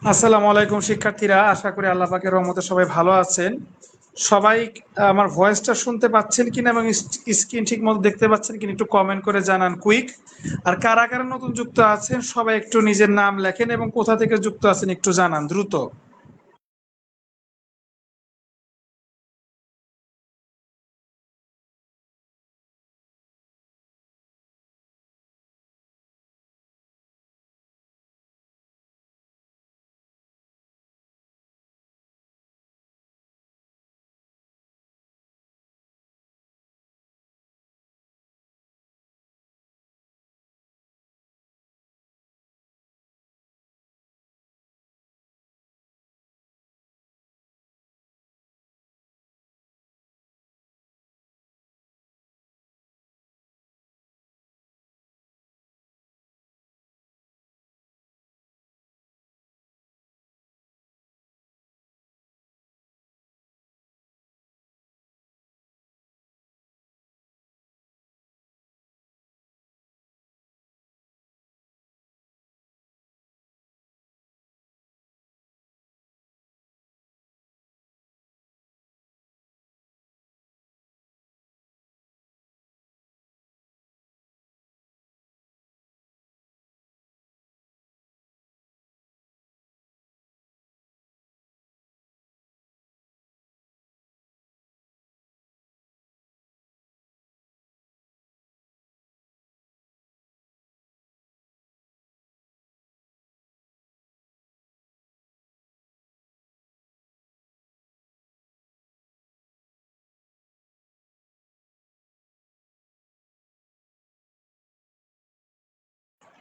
আসসালামু আলাইকুম শিক্ষার্থীরা, আশা করি আল্লাহ পাকের রহমতে সবাই ভালো আছেন। সবাই আমার ভয়েসটা শুনতে পাচ্ছেন কিনা এবং স্ক্রিন ঠিক মতো দেখতে পাচ্ছেন কিনা একটু কমেন্ট করে জানান কুইক। আর কারা কারা নতুন যুক্ত আছেন সবাই একটু নিজের নাম লেখেন এবং কোথা থেকে যুক্ত আছেন একটু জানান দ্রুত।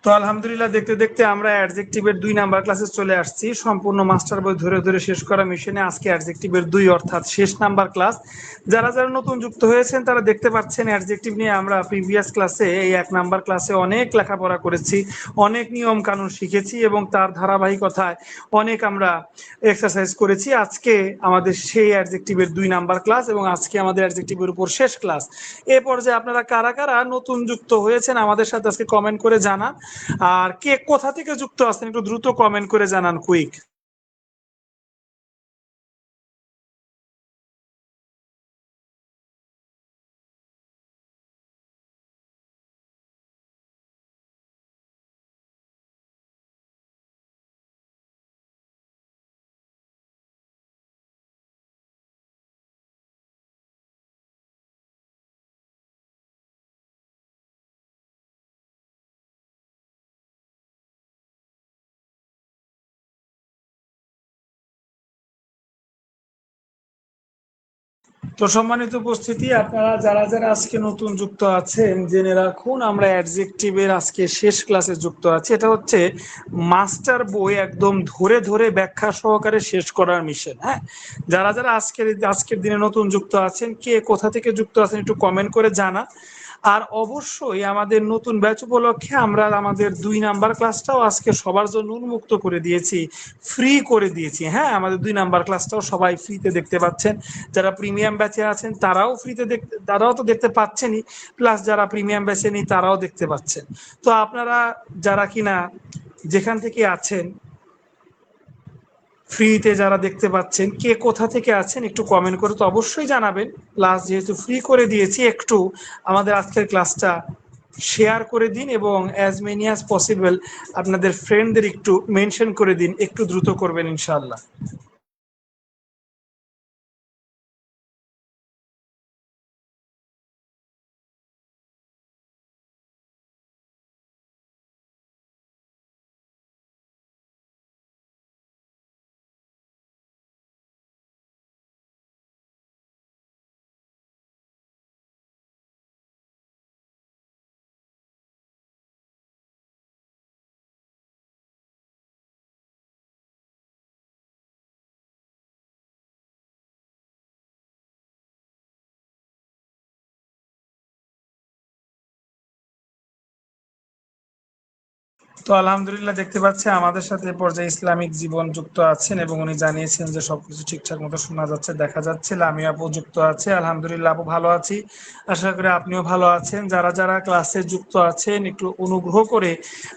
তো আলহামদুলিল্লাহ, দেখতে দেখতে আমরা অ্যাডজেক্টিভের 2 নাম্বার ক্লাসে চলে আসছি। সম্পূর্ণ মাস্টার বই ধরে ধরে শেষ করা মিশনে আজকে অ্যাডজেক্টিভের 2 অর্থাৎ শেষ নাম্বার ক্লাস। যারা যারা নতুন যুক্ত হয়েছেন তারা দেখতে পাচ্ছেন অ্যাডজেক্টিভ নিয়ে আমরা প্রিভিয়াস ক্লাসে এই 1 নাম্বার ক্লাসে অনেক লেখাপড়া করেছি, অনেক নিয়ম কানুন শিখেছি এবং তার ধারাবাহিকতায় অনেক আমরা এক্সারসাইজ করেছি। আজকে আমাদের সেই অ্যাডজেক্টিভের 2 নাম্বার ক্লাস এবং আজকে আমাদের অ্যাডজেক্টিভের উপর শেষ ক্লাস। এ পর্যায়ে আপনারা কারা কারা নতুন যুক্ত হয়েছেন আমাদের সাথে আজকে কমেন্ট করে জানান। আর কে কোথা থেকে যুক্ত আছেন একটু দ্রুত কমেন্ট করে জানান কুইক। তো সম্মানিত উপস্থিতি, আপনারা যারা যারা আজকে নতুন যুক্ত আছেন জেনে রাখুন আমরা অ্যাডজেক্টিভের আজকে শেষ ক্লাসে যুক্ত আছি। এটা হচ্ছে মাস্টার বই একদম ধরে ধরে ব্যাখ্যা সহকারে শেষ করার মিশন। হ্যাঁ, যারা যারা আজকের দিনে নতুন যুক্ত আছেন কে কোথা থেকে যুক্ত আছেন একটু কমেন্ট করে জানা। আর অবশ্যই আমাদের নতুন ব্যাচ উপলক্ষে আমরা আমাদের 2 নাম্বার ক্লাসটাও আজকে সবার জন্য উন্মুক্ত করে দিয়েছি, ফ্রি করে দিয়েছি। হ্যাঁ, আমাদের 2 নাম্বার ক্লাসটাও সবাই ফ্রিতে দেখতে পাচ্ছেন। যারা প্রিমিয়াম ব্যাচে আছেন তারাও ফ্রিতে দেখতে, তারাও তো দেখতে পাচ্ছেনই, প্লাস যারা প্রিমিয়াম ব্যাচে নেই তারাও দেখতে পাচ্ছেন। তো আপনারা যারা কিনা যেখান থেকে আছেন ফ্রিতে যারা দেখতে পাচ্ছেন কে কোথা থেকে আছেন একটু কমেন্ট করে তো অবশ্যই জানাবেন। প্লাস যেহেতু ফ্রি করে দিয়েছি একটু আমাদের আজকের ক্লাসটা শেয়ার করে দিন এবং অ্যাজ মেনি অ্যাজ পসিবল আপনাদের ফ্রেন্ডদের একটু মেনশন করে দিন, একটু দ্রুত করবেন ইনশাআল্লাহ। তো আলহামদুলিল্লাহ দেখতে পাচ্ছি আমাদের সাথে এ পর্যায়ে ইসলামিক জীবন যুক্ত আছেন এবং উনি জানিয়েছেন যে সবকিছু ঠিকঠাক মতো শোনা যাচ্ছে, দেখা যাচ্ছে। লামিয়া আপু যুক্ত আছে, আলহামদুলিল্লাহ আপু ভালো আছি, আশা করি আপনিও ভালো আছেন। যারা যারা ক্লাসে যুক্ত আছেন একটু অনুগ্রহ করে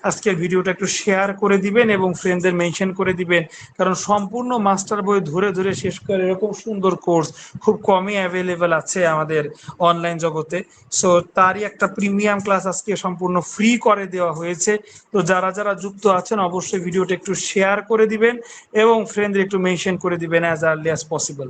আজকের ভিডিওটা একটু শেয়ার করে দিবেন এবং ফ্রেন্ডদের মেনশন করে দিবেন, কারণ সম্পূর্ণ মাস্টার বই ধরে ধরে শেষ করে এরকম সুন্দর কোর্স খুব কমই অ্যাভেলেবেল আছে আমাদের অনলাইন জগতে। সো তারই একটা প্রিমিয়াম ক্লাস আজকে সম্পূর্ণ ফ্রি করে দেওয়া হয়েছে। তো যারা যারা যুক্ত আছেন অবশ্যই ভিডিওটা একটু শেয়ার করে দিবেন এবং ফ্রেন্ডদের একটু মেনশন করে দিবেন অ্যাজ আর্লি অ্যাজ পসিবল।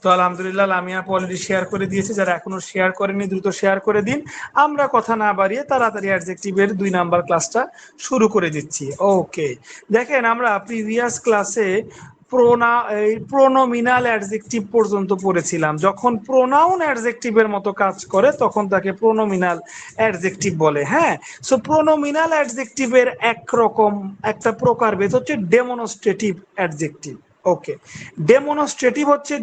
তো আলহামদুলিল্লাহ লামিয়া আপু অলরেডি শেয়ার করে দিয়েছে, যারা এখনো শেয়ার করেনি দ্রুত শেয়ার করে দিন। আমরা কথা না বাড়িয়ে তাড়াতাড়ি অ্যাডজেক্টিভের 2 নাম্বার ক্লাসটা শুরু করে দিচ্ছি। ওকে, দেখেন আমরা প্রিভিয়াস ক্লাসে প্রোনোমিনাল অ্যাডজেক্টিভ পর্যন্ত পড়েছিলাম। যখন প্রোনাউন অ্যাডজেক্টিভের মতো কাজ করে তখন তাকে প্রোনোমিনাল অ্যাডজেক্টিভ বলে। হ্যাঁ, সো প্রোনোমিনাল অ্যাডজেক্টিভের একরকম একটা প্রকারভেদ হচ্ছে ডেমনস্ট্রেটিভ অ্যাডজেক্টিভ। ওকে, ডেমনস্ট্রেটিভ হচ্ছে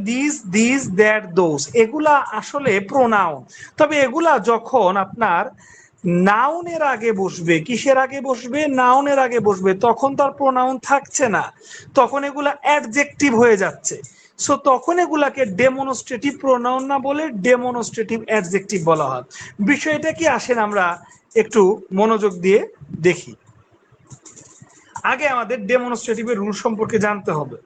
দিস দ্যাট দোজ, এগুলা আসলে প্রোনাউন। তবে এগুলা যখন আপনার নাউনের আগে বসবে, কিসের আগে বসবে, নাউনের আগে বসবে, তখন তার প্রোনাউন থাকছে না, তখন এগুলা অ্যাডজেক্টিভ হয়ে যাচ্ছে। সো তখন এগুলাকে ডেমনস্ট্রেটিভ প্রোনাউন না বলে ডেমনস্ট্রেটিভ অ্যাডজেক্টিভ বলা হয়। বিষয়টা কি, আসেন আমরা একটু মনোযোগ দিয়ে দেখি। আগে আমাদের ডেমনস্ট্রেটিভের রুল সম্পর্কে জানতে হবে।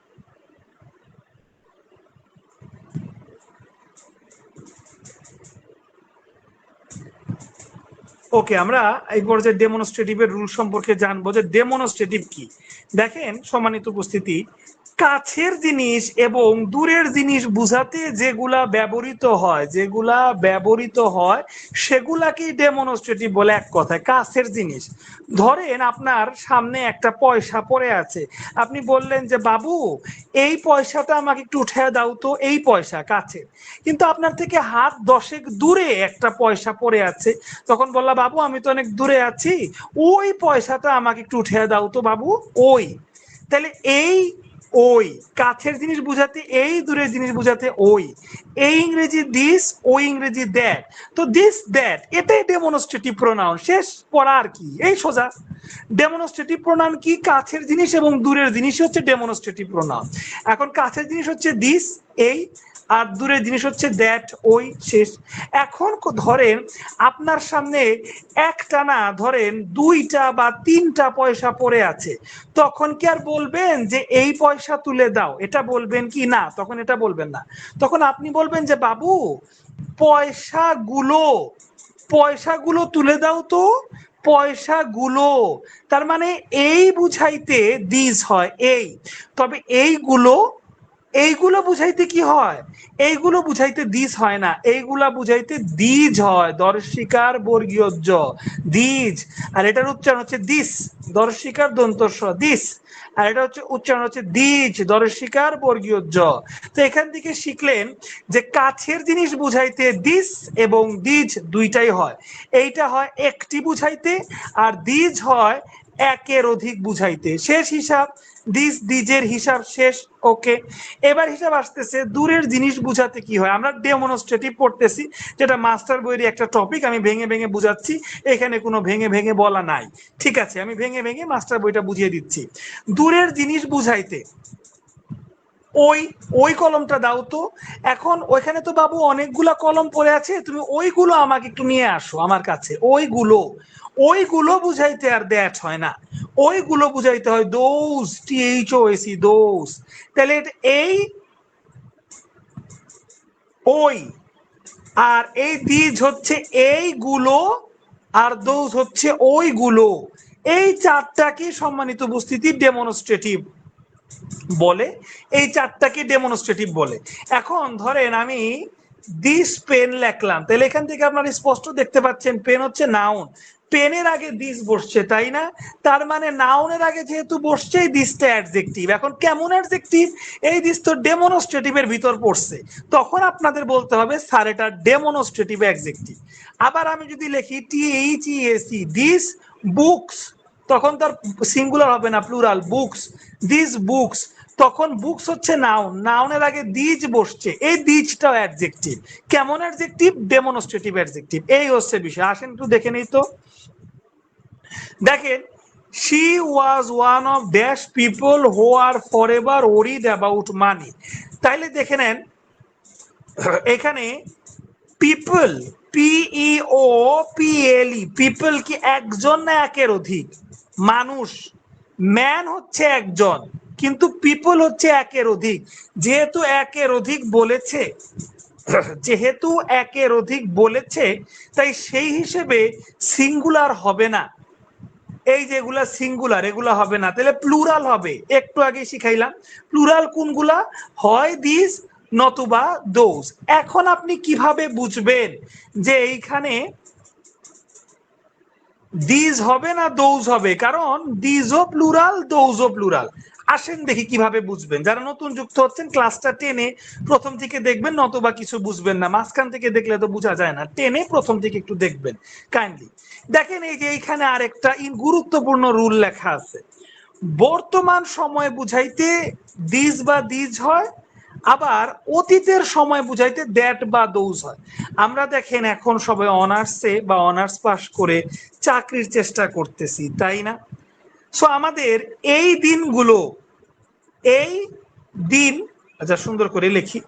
ওকে, আমরা এই পর্যায়ে ডেমনস্ট্রেটিভের রুল সম্পর্কে জানবো যে ডেমনস্ট্রেটিভ কি। দেখেন সম্মানিত উপস্থিতি, কাছের জিনিস এবং দূরের জিনিস বুঝাতে যেগুলা ব্যবহৃত হয় সেগুলাকেই ডেমনস্ট্রেটিভ বলে। এক কথায় কাছের জিনিস, ধরেন আপনার সামনে একটা পয়সা পড়ে আছে, আপনি বললেন যে বাবু এই পয়সাটা আমাকে একটু উঠে দাও তো, এই পয়সা কাছে, কিন্তু আপনার থেকে হাত 10 দূরে একটা পয়সা পড়ে আছে, তখন বললা বাবু আমি তো অনেক দূরে আছি, ওই পয়সাটা আমাকে একটু উঠে দাও তো বাবু, ওই। তাহলে এই ওই কাছের জিনিস বুঝাতে এই, দূরের জিনিস বুঝাতে ওই। এই ইংরেজি দিস, ওই ইংরেজি দ্যাট। তো দিস দ্যাট এটাই ডেমনস্ট্রেটিভ প্রোনাউন, শেষ পড়া আর কি, এই সোজা। ডেমনস্ট্রেটিভ প্রোনাউন কি, কাছের জিনিস এবং দূরের জিনিস হচ্ছে ডেমনস্ট্রেটিভ প্রোনাউন। এখন কাছের জিনিস হচ্ছে দিস, এই, আর দূরের জিনিস হচ্ছে দ্যাট, ওই, শেষ। এখন ধরেন আপনার সামনে একটা না ধরেন 2টা বা 3টা পয়সা পড়ে আছে, তখন কি আর বলবেন যে এই পয়সা তুলে দাও, এটা বলবেন কি না? তখন এটা বলবেন না, তখন আপনি বলবেন যে বাবু পয়সাগুলো পয়সাগুলো তুলে দাও তো, পয়সাগুলো। তার মানে এই বুঝাইতে দিস হয় এই, তবে এইগুলো বুঝাইতে কি হয়, এইগুলো বুঝাইতে দিস হয় না, এইগুলা বুঝাইতে দিজ হয়, দর্শিকার বর্গীয় জ, দিজ। আর এটার উচ্চারণ হচ্ছে দিস, দর্শিকার দন্তস্ব দিস, আর এটা হচ্ছে উচ্চারণ হচ্ছে দিজ, দর্শিকার বর্গীয় জ। তো এখান থেকে শিখলেন যে কাছের জিনিস বুঝাইতে দিস এবং দিজ দুইটাই হয়। এইটা হয় একটি বুঝাইতে, আর দিজ হয় একের অধিক বুঝাইতে। শেষ হিসাব, দিস দিজের হিসাব শেষ। ওকে, এবার হিসাব আসতেছে দূরের জিনিস বুঝাতে কি হয়। আমরা ডেমনস্ট্রেটিভ পড়তেছি, যেটা মাস্টার বইয়ের একটা টপিক, আমি ভেঙে ভেঙে বুঝাচ্ছি, এখানে কোনো ভেঙে ভেঙে বলা নাই। ঠিক আছে, আমি ভেঙে ভেঙে মাস্টার বইটা বুঝিয়ে দিচ্ছি। দূরের জিনিস বুঝাইতে ওই, ওই কলমটা দাও তো। এখন ওইখানে তো বাবু অনেকগুলা কলম পড়ে আছে, তুমি ওইগুলো আমাকে একটু নিয়ে আসো আমার কাছে, ওইগুলো। ওইগুলো বুঝাইতে আর দ্যাট হয় না, ওইগুলো বুঝাইতে হয় দোজ, THOSE, দোজ। তাহলে এই ওই, আর এই দিজ হচ্ছে এইগুলো, আর দোজ হচ্ছে ওইগুলো। এই চারটাকে সম্মানিত উপস্থিতি ডেমনস্ট্রেটিভ বলে, এই চারটাকে ডেমনস্ট্রেটিভ বলে। এখন ধরেন আমি দিস পেন লিখলাম, তাহলে এখান থেকে আপনারা স্পষ্ট দেখতে পাচ্ছেন পেন হচ্ছে নাউন, পেনের আগে দিস বসছে, তাই না? তার মানে নাউনের আগে যেহেতু বসছে, এই দিসটা অ্যাডজেক্টিভ। এখন কেমন অ্যাডজেক্টিভ? এই দিস তো ডেমনস্ট্রেটিভের ভিতর পড়ছে, তখন আপনাদের বলতে হবে স্যার এটা ডেমনস্ট্রেটিভ অ্যাডজেক্টিভ। আবার আমি যদি লিখি THESE দিস বুকস, তখন তার সিঙ্গুলার হবে না, প্লুরাল, বুকস, দিস বুকস। তখন বুকস হচ্ছে নাউন, নাউনের আগে দিজ বসছে, এই দিজটাও অ্যাডজেক্টিভ। কেমন অ্যাডজেক্টিভ? Demonstrative adjective. এই হচ্ছে বিষয়। আসেন একটু দেখে নিই তো। দেখেন, she was one of dash people who are forever worried about money। তাইলে দেখে নেন এখানে পিপল, PEOPLE, পিপল কি একজন না একের অধিক? মানুষ, ম্যান হচ্ছে একজন, কিন্তু পিপল হচ্ছে একের অধিক। যেহেতু একের অধিক বলেছে, যেহেতু একের অধিক বলেছে, তাই সেই হিসেবে সিঙ্গুলার হবে না। এই যেগুলা সিঙ্গুলার এগুলা হবে না, তাহলে প্লুরাল হবে। একটু আগে শিখাইলাম প্লুরাল কোনগুলা, হয় দিস নতুবা দোজ। এখন আপনি কিভাবে বুঝবেন যে এইখানে দিস হবে না দোজ হবে? কারণ দিসও প্লুরাল, দোজও প্লুরাল। আসেন দেখি কিভাবে বুঝবেন। যারা নতুন যুক্ত হচ্ছেন ক্লাসটা টেনে প্রথম থেকে দেখবেন, নতুবা কিছু বুঝবেন না, মাঝখান থেকে দেখলে তো বোঝা যায় না। টেনে প্রথম থেকে একটু দেখবেন কাইন্ডলি। দেখেন এই যে এইখানে আরেকটা গুরুত্বপূর্ণ রুল লেখা আছে। বর্তমান সময় বুঝাইতে দিস বা দিজ হয়, আবার অতীতের সময় বুঝাইতে দ্যাট বা দোজ হয়। আমরা দেখেন এখন সবাই অনার্সে বা অনার্স পাস করে চাকরির চেষ্টা করতেছি, তাই না? সো আমাদের এই দিনগুলো, এই দিন, আচ্ছা সুন্দর করে লিখি,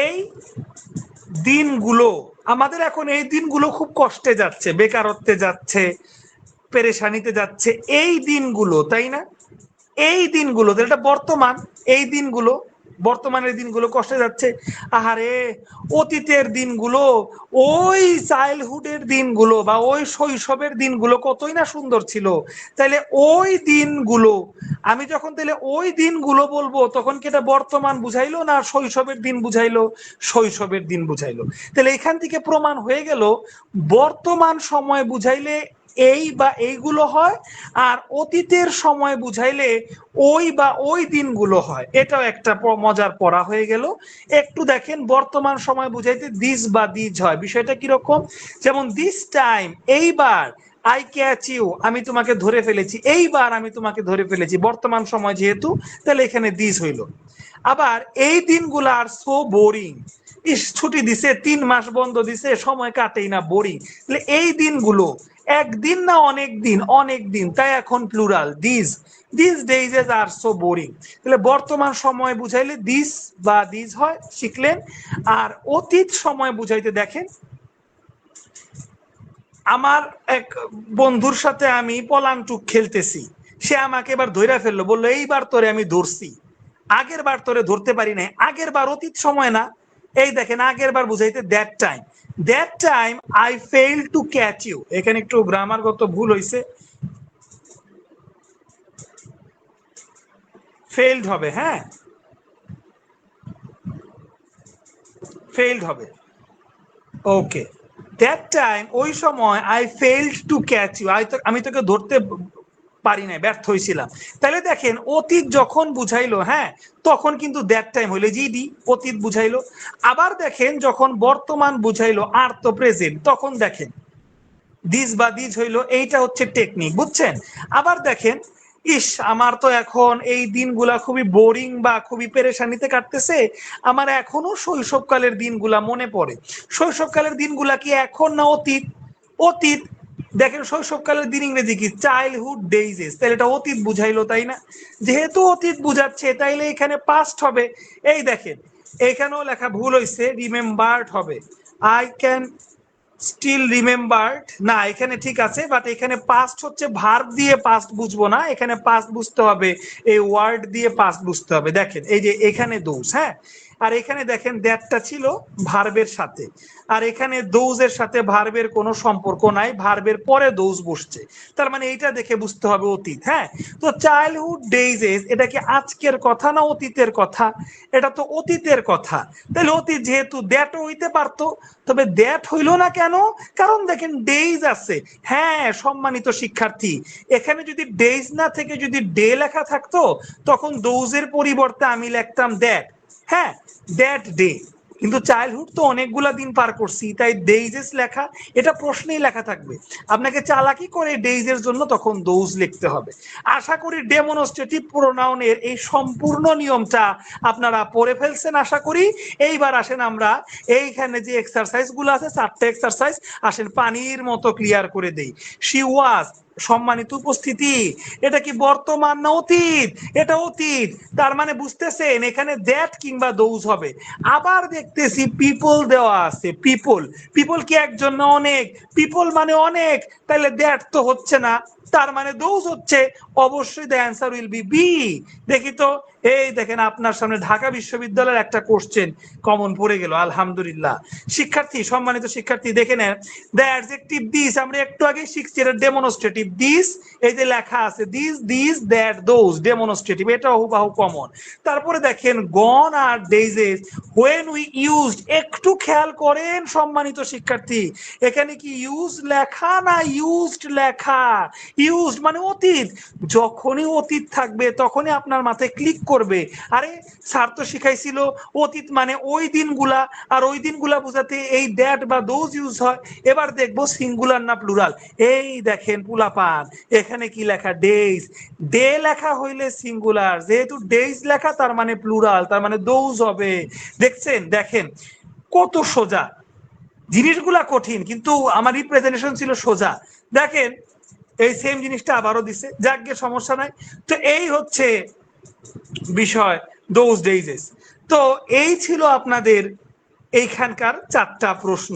এই দিনগুলো আমাদের এখন, এই দিনগুলো খুব কষ্টে যাচ্ছে, বেকারত্বে যাচ্ছে, পেরেশানিতে যাচ্ছে এই দিনগুলো, তাই না? এই দিনগুলো, এটা বর্তমান, এই দিনগুলো বর্তমানের দিনগুলো কষ্টে যাচ্ছে। আহারে অতীতের দিনগুলো, ওই চাইল্ডহুডের দিনগুলো বা ওই শৈশবের দিনগুলো কতই না সুন্দর ছিল। তাইলে ওই দিনগুলো, আমি যখন তাহলে ওই দিনগুলো বলবো, তখন কি এটা বর্তমান বুঝাইলো না শৈশবের দিন বুঝাইলো? শৈশবের দিন বুঝাইলো। তাহলে এখান থেকে প্রমাণ হয়ে গেল বর্তমান সময় বুঝাইলে এই বা এইগুলো হয়, আর অতীতের সময় বুঝাইলে ওই বা ওই দিনগুলো হয়। এটাও একটা মজার পড়া হয়ে গেল। একটু দেখেন, বর্তমান সময় বুঝাইতে দিস বা দিজ হয়। বিষয়টা কিরকম? যেমন দিস টাইম, এইবার, আই ক্যাচ ইউ, আমি তোমাকে ধরে ফেলেছি, এইবার আমি তোমাকে ধরে ফেলেছি, বর্তমান সময় যেহেতু, তাহলে এখানে দিস হইল। আবার এই দিনগুলো আর সো বোরিং, ইস ছুটি দিছে, 3 মাস বন্ধ দিছে, সময় কাটেই না, বোরিং। তাহলে এই দিনগুলো একদিন না অনেক দিন, অনেক দিন, তাই এখন plural this, this days R so boring. তাহলে বর্তমান সময় বুঝাইলে দিস বা দিস হয়, শিখলেন। আর অতীত সময় বুঝাইতে দেখেন, আমার এক বন্ধুর সাথে আমি পলাংটুক খেলতেছি, সে আমাকে এবার ধইরা ফেললো, বললো এইবার তোরে আমি ধরছি, আগের বার তোরে ধরতে পারি নাই। আগের বার অতীত সময় না? এই দেখেন আগের বার বুঝাইতে that time, that time I fail to catch you. এখানে একটু গ্রামারগত ভুল হয়েছে, ফেইলড হবে, হ্যাঁ ফেইলড হবে। ওকে, দ্যাট টাইম ওই সময় I failed to catch you, আমি তোকে ধরতে পারি নাই, ব্যর্থ হয়েছিলাম। তাহলে দেখেন অতীত যখন বুঝাইলো, হ্যাঁ, তখন কিন্তু দ্যাট টাইম হইলে জিডি, অতীত বুঝাইলো। আবার দেখেন যখন বর্তমান বুঝাইলো আর তো প্রেজেন্ট, তখন দেখেন দিস বা দিজ হইলো। এইটা হচ্ছে টেকনিক, বুঝছেন? আবার দেখেন, ইস আমার তো এখন এই দিনগুলা খুবই বোরিং বা খুবই পেরেশানিতে কাটতেছে, আমার এখনো শৈশবকালের দিনগুলা মনে পড়ে। শৈশবকালের দিনগুলা কি এখন না অতীত? অতীত। দেখেন শৈশবকালের দিন ইংরেজি কি? চাইল্ডহুড ডেইজেস, তাহলে এটা অতীত বুঝাইলো, তাই না? যেহেতু অতীত বুঝাচ্ছে, তাইলে এখানে পাস্ট হবে। এই দেখেন এখানেও লেখা ভুল হয়েছে, রিমেম্বার্ড হবে। আই ক্যান স্টিল রিমেম্বার্ড, না এখানে ঠিক আছে, বাট এখানে পাস্ট হচ্ছে, ভার্ব দিয়ে পাস্ট বুঝবো না, এখানে পাস্ট বুঝতে হবে, এই ওয়ার্ড দিয়ে পাস্ট বুঝতে হবে। দেখেন এই যে এখানে দোষ, হ্যাঁ, আর এখানে দেখেন দ্যাটটা ছিল ভার্বের সাথে, আর এখানে দোজের সাথে ভার্বের কোনো সম্পর্ক নাই, ভার্বের পরে দোজ বসছে, তার মানে এইটা দেখে বুঝতে হবে অতীত। হ্যাঁ, তো চাইল্ডহুড ডেইজেস এটা কি আজকের কথা না অতীতের কথা? এটা তো অতীতের কথা। তাহলে অতীত যেহেতু দ্যাট হইতে পারতো, তবে দ্যাট হইল না কেন? কারণ দেখেন ডেইজ আছে। হ্যাঁ সম্মানিত শিক্ষার্থী, এখানে যদি ডেইজ না থেকে যদি ডে লেখা থাকতো, তখন দোজের পরিবর্তে আমি লিখতাম দ্যাট। হ্যাঁ, দ্যাট ডে, কিন্তু চাইল্ডহুড তো অনেকগুলা দিন পার করছি, তাই ডেইজেস লেখা এটা প্রশ্নেই লেখা থাকবে। আপনাকে চালাকি করে ডেইজের জন্য তখন দোজ লিখতে হবে। আশা করি ডেমনস্ট্রেটিভ প্রোনাউনের এই সম্পূর্ণ নিয়মটা আপনারা পড়ে ফেলছেন আশা করি। এইবার আসেন আমরা এইখানে যে এক্সারসাইজ গুলো আছে, 4টা এক্সারসাইজ আসেন পানির মতো ক্লিয়ার করে দেই। শি ওয়াজ, সম্মানিত উপস্থিতি, এটা কি বর্তমান না অতীত? এটা অতীত, তার মানে বুঝতেছেন এখানে দ্যাট কিংবা দোজ হবে। আবার দেখতেছি পিপল দেওয়া আছে, পিপল, পিপল কি একজন না অনেক? পিপল মানে অনেক, তাহলে দ্যাট তো হচ্ছে না, তার মানে দোজ হচ্ছে। অবশ্যই the answer will be B. দেখি তো, এই দেখেন আপনার সামনে ঢাকা বিশ্ববিদ্যালয়ের একটা কোশ্চেন কমন পড়ে গেল, আলহামদুলিল্লাহ। শিক্ষার্থী, সম্মানিত শিক্ষার্থী দেখে নেন, দ্য অ্যাডজেক্টিভ দিস আমরা একটু আগে শিখছি, এটা ডেমনস্ট্রেটিভ। দিস, এই যে লেখা আছে this, this, that, those, demonstrative, এটা হুবাহু কমন। তারপরে দেখেন গন আর ডেইজেস, হোয়েন উই ইউজড, একটু খেয়াল করেন সম্মানিত শিক্ষার্থী, এখানে কি ইউজ লেখা না ইউজড লেখা? ইউজড মানে অতীত, যখনই অতীত থাকবে তখনই আপনার মাথায় ক্লিক করবে, আরে স্যার তো শিখাইছিল অতীত মানে ওই দিনগুলা, আর ওই দিনগুলা বোঝাতে এই দ্যাট বা দোজ ইউজ হয়। এবার দেখবো সিঙ্গুলার না প্লুরাল। এই দেখেন পুলাপান, এখানে কি লেখা? ডেইজ। ডে লেখা হইলে সিঙ্গুলার, যেহেতু ডেইজ লেখা তার মানে প্লুরাল, তার মানে দোজ হবে। দেখছেন, দেখেন কত সোজা, জিনিসগুলা কঠিন কিন্তু আমার রিপ্রেজেন্টেশন ছিল সোজা। দেখেন এই সেম জিনিসটা আবারও দিছে, যাকে সমস্যা নাই। তো এই হচ্ছে বিষয়, দোজ ডেইজেস। তো এই ছিল আপনাদের এইখানকার 4টা প্রশ্ন।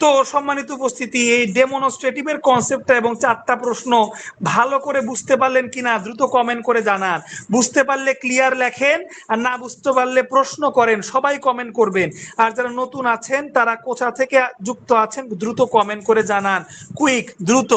তো সম্মানিত উপস্থিতি, এই ডেমনস্ট্রেটিভের কনসেপ্টটা এবং 4টা প্রশ্ন ভালো করে বুঝতে পারলেন কিনা দ্রুত কমেন্ট করে জানান। বুঝতে পারলে ক্লিয়ার লেখেন, আর না বুঝতে পারলে প্রশ্ন করেন, সবাই কমেন্ট করবেন। আর যারা নতুন আছেন তারা কোথা থেকে যুক্ত আছেন দ্রুত কমেন্ট করে জানান, কুইক, দ্রুত।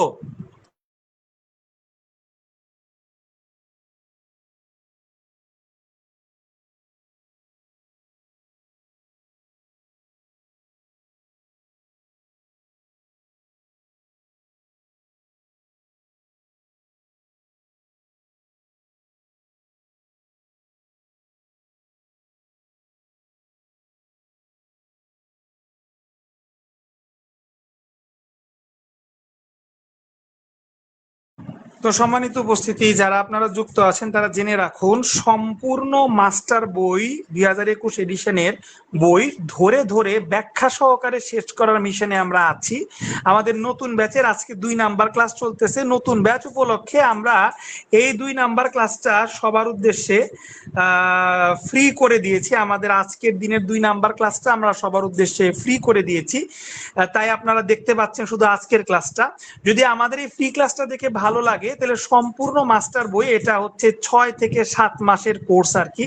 তো সম্মানিত উপস্থিতি, যারা আপনারা যুক্ত আছেন তারা জেনে রাখুন, সম্পূর্ণ মাস্টার বই 2021 এডিশনের বই ধরে ধরে ব্যাখ্যা সহকারে শেষ করার মিশনে আমরা আছি। আমাদের নতুন ব্যাচের আজকে 2 নাম্বার ক্লাস চলতেছে। নতুন ব্যাচ উপলক্ষে আমরা এই 2 নাম্বার ক্লাসটা সবার উদ্দেশ্যে ফ্রি করে দিয়েছি। আমাদের আজকের দিনের 2 নাম্বার ক্লাসটা আমরা সবার উদ্দেশ্যে ফ্রি করে দিয়েছি, তাই আপনারা দেখতে পাচ্ছেন শুধু আজকের ক্লাসটা। যদি আমাদের এই ফ্রি ক্লাসটা দেখে ভালো লাগে তাহলে সম্পূর্ণ মাস্টার বই, এটা হচ্ছে 6 থেকে 7 মাসের কোর্স আর কি,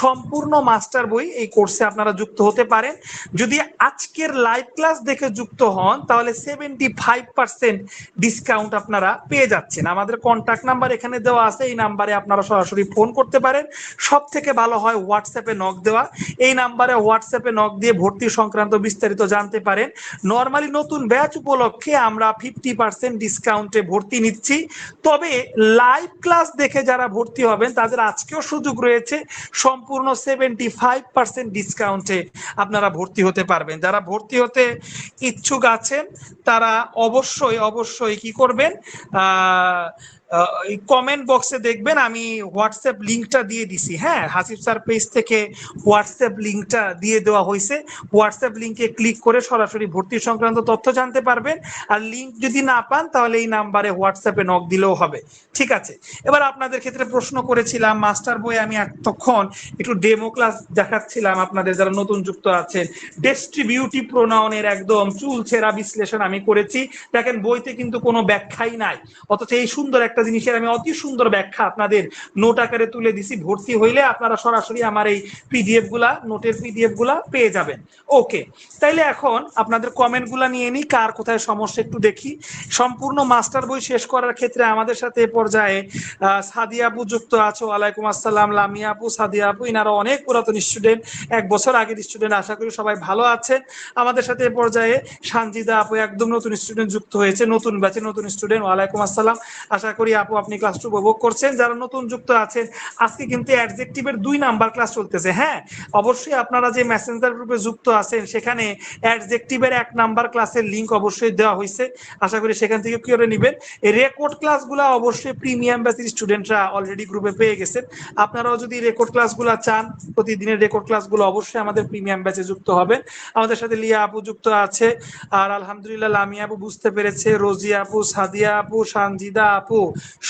সম্পূর্ণ মাস্টার বই, এই কোর্সে আপনারা যুক্ত হতে পারেন। যদি আজকের লাইভ ক্লাস দেখে যুক্ত হন তাহলে 75% ডিসকাউন্ট আপনারা পেয়ে যাচ্ছেন। আমাদের কন্ট্যাক্ট নাম্বার এখানে দেওয়া আছে, এই নাম্বারে আপনারা সরাসরি ফোন করতে পারেন। সব থেকে ভালো হয় হোয়াটসঅ্যাপে নক দেওয়া, এই নাম্বারে হোয়াটসঅ্যাপে নক দিয়ে ভর্তি সংক্রান্ত বিস্তারিত জানতে পারেন। নরমালি নতুন ব্যাচ উপলক্ষে আমরা 50% ডিসকাউন্টে ভর্তি নিচ্ছি, তবে লাইভ ক্লাস দেখে যারা ভর্তি হবেন তাদের আজকেও সুযোগ রয়েছে সম্পূর্ণ 75% ডিসকাউন্টে আপনারা ভর্তি হতে পারবেন। যারা ভর্তি হতে ইচ্ছুক আছেন তারা অবশ্যই অবশ্যই কি করবেন, কমেন্ট বক্সে দেখবেন আমি হোয়াটসঅ্যাপ লিঙ্কটা দিয়ে দিছি। হ্যাঁ, হাসিব স্যার পেজ থেকে হোয়াটসঅ্যাপ লিঙ্কটা দিয়ে দেওয়া হয়েছে, হোয়াটসঅ্যাপ লিঙ্কে ক্লিক করে সরাসরি ভর্তি সংক্রান্ত তথ্য জানতে পারবেন। আর লিঙ্ক যদি না পান তাহলে এই নাম্বারে হোয়াটসঅ্যাপে নক দিলেও হবে। ঠিক আছে, এবার আপনাদের ক্ষেত্রে প্রশ্ন করেছিলাম মাস্টার বই, আমি এতক্ষণ একটু ডেমো ক্লাস দেখাচ্ছিলাম আপনাদের যারা নতুন যুক্ত আছেন। ডিস্ট্রিবিউটিভ প্রোনাউনের একদম চুলচেরা বিশ্লেষণ আমি করেছি। দেখেন বইতে কিন্তু কোনো ব্যাখ্যাই নাই, অথচ এই সুন্দর একটা জিনিসের আমি অতি সুন্দর ব্যাখ্যা আপনাদের নোট আকারে তুলে দিছি। ভর্তি হইলে আপনারা সরাসরি আমার এই পিডিএফ গুলা, নোটের পিডিএফ গুলা পেয়ে যাবেন। ওকে, তাইলে এখন আপনাদের কমেন্ট গুলা নিয়ে নিই, কার কোথায় সমস্যা একটু দেখি। সম্পূর্ণ মাস্টার বই শেষ করার ক্ষেত্রে আমাদের সাথে পর্যায়ে সাদিয়া আপু যুক্ত আছো, ওয়ালাইকুম আসসালাম। লামিয়া আপু, সাদিয়া আপু, ইনারা অনেক পুরাতন স্টুডেন্ট, 1 বছর আগের স্টুডেন্ট, আশা করি সবাই ভালো আছেন। আমাদের সাথে পর্যায়ে সানজিদা আপু একদম নতুন স্টুডেন্ট যুক্ত হয়েছে, নতুন ব্যাচে নতুন স্টুডেন্ট, ওয়ালাইকুম আসসালাম। আশা করি করি আপু আপনি ক্লাসটা উপভোগ করছেন। যারা নতুন যুক্ত আছেন, আজকে কিন্তু অ্যাডজেক্টিভের 2 নাম্বার ক্লাস চলতেছে। হ্যাঁ, অবশ্যই আপনারা যে মেসেঞ্জার গ্রুপে যুক্ত আছেন সেখানে অ্যাডজেক্টিভের 1 নাম্বার ক্লাসের লিংক অবশ্যই দেওয়া হয়েছে, আশা করি সেখান থেকে করে নেবেন। এই রেকর্ড ক্লাসগুলো অবশ্যই প্রিমিয়াম ব্যাচের স্টুডেন্টরা অলরেডি গ্রুপে পেয়ে গেছেন। আপনারাও যদি রেকর্ড ক্লাসগুলো চান, প্রতিদিনের রেকর্ড ক্লাসগুলো অবশ্যই আমাদের প্রিমিয়াম ব্যাচে যুক্ত হবেন। আমাদের সাথে লিয়া আপু যুক্ত আছে, আর আলহামদুলিল্লাহ লামিয়া আপু বুঝতে পেরেছে, রোজি আপু, সাদিয়া আপু, সানজিদা আপু,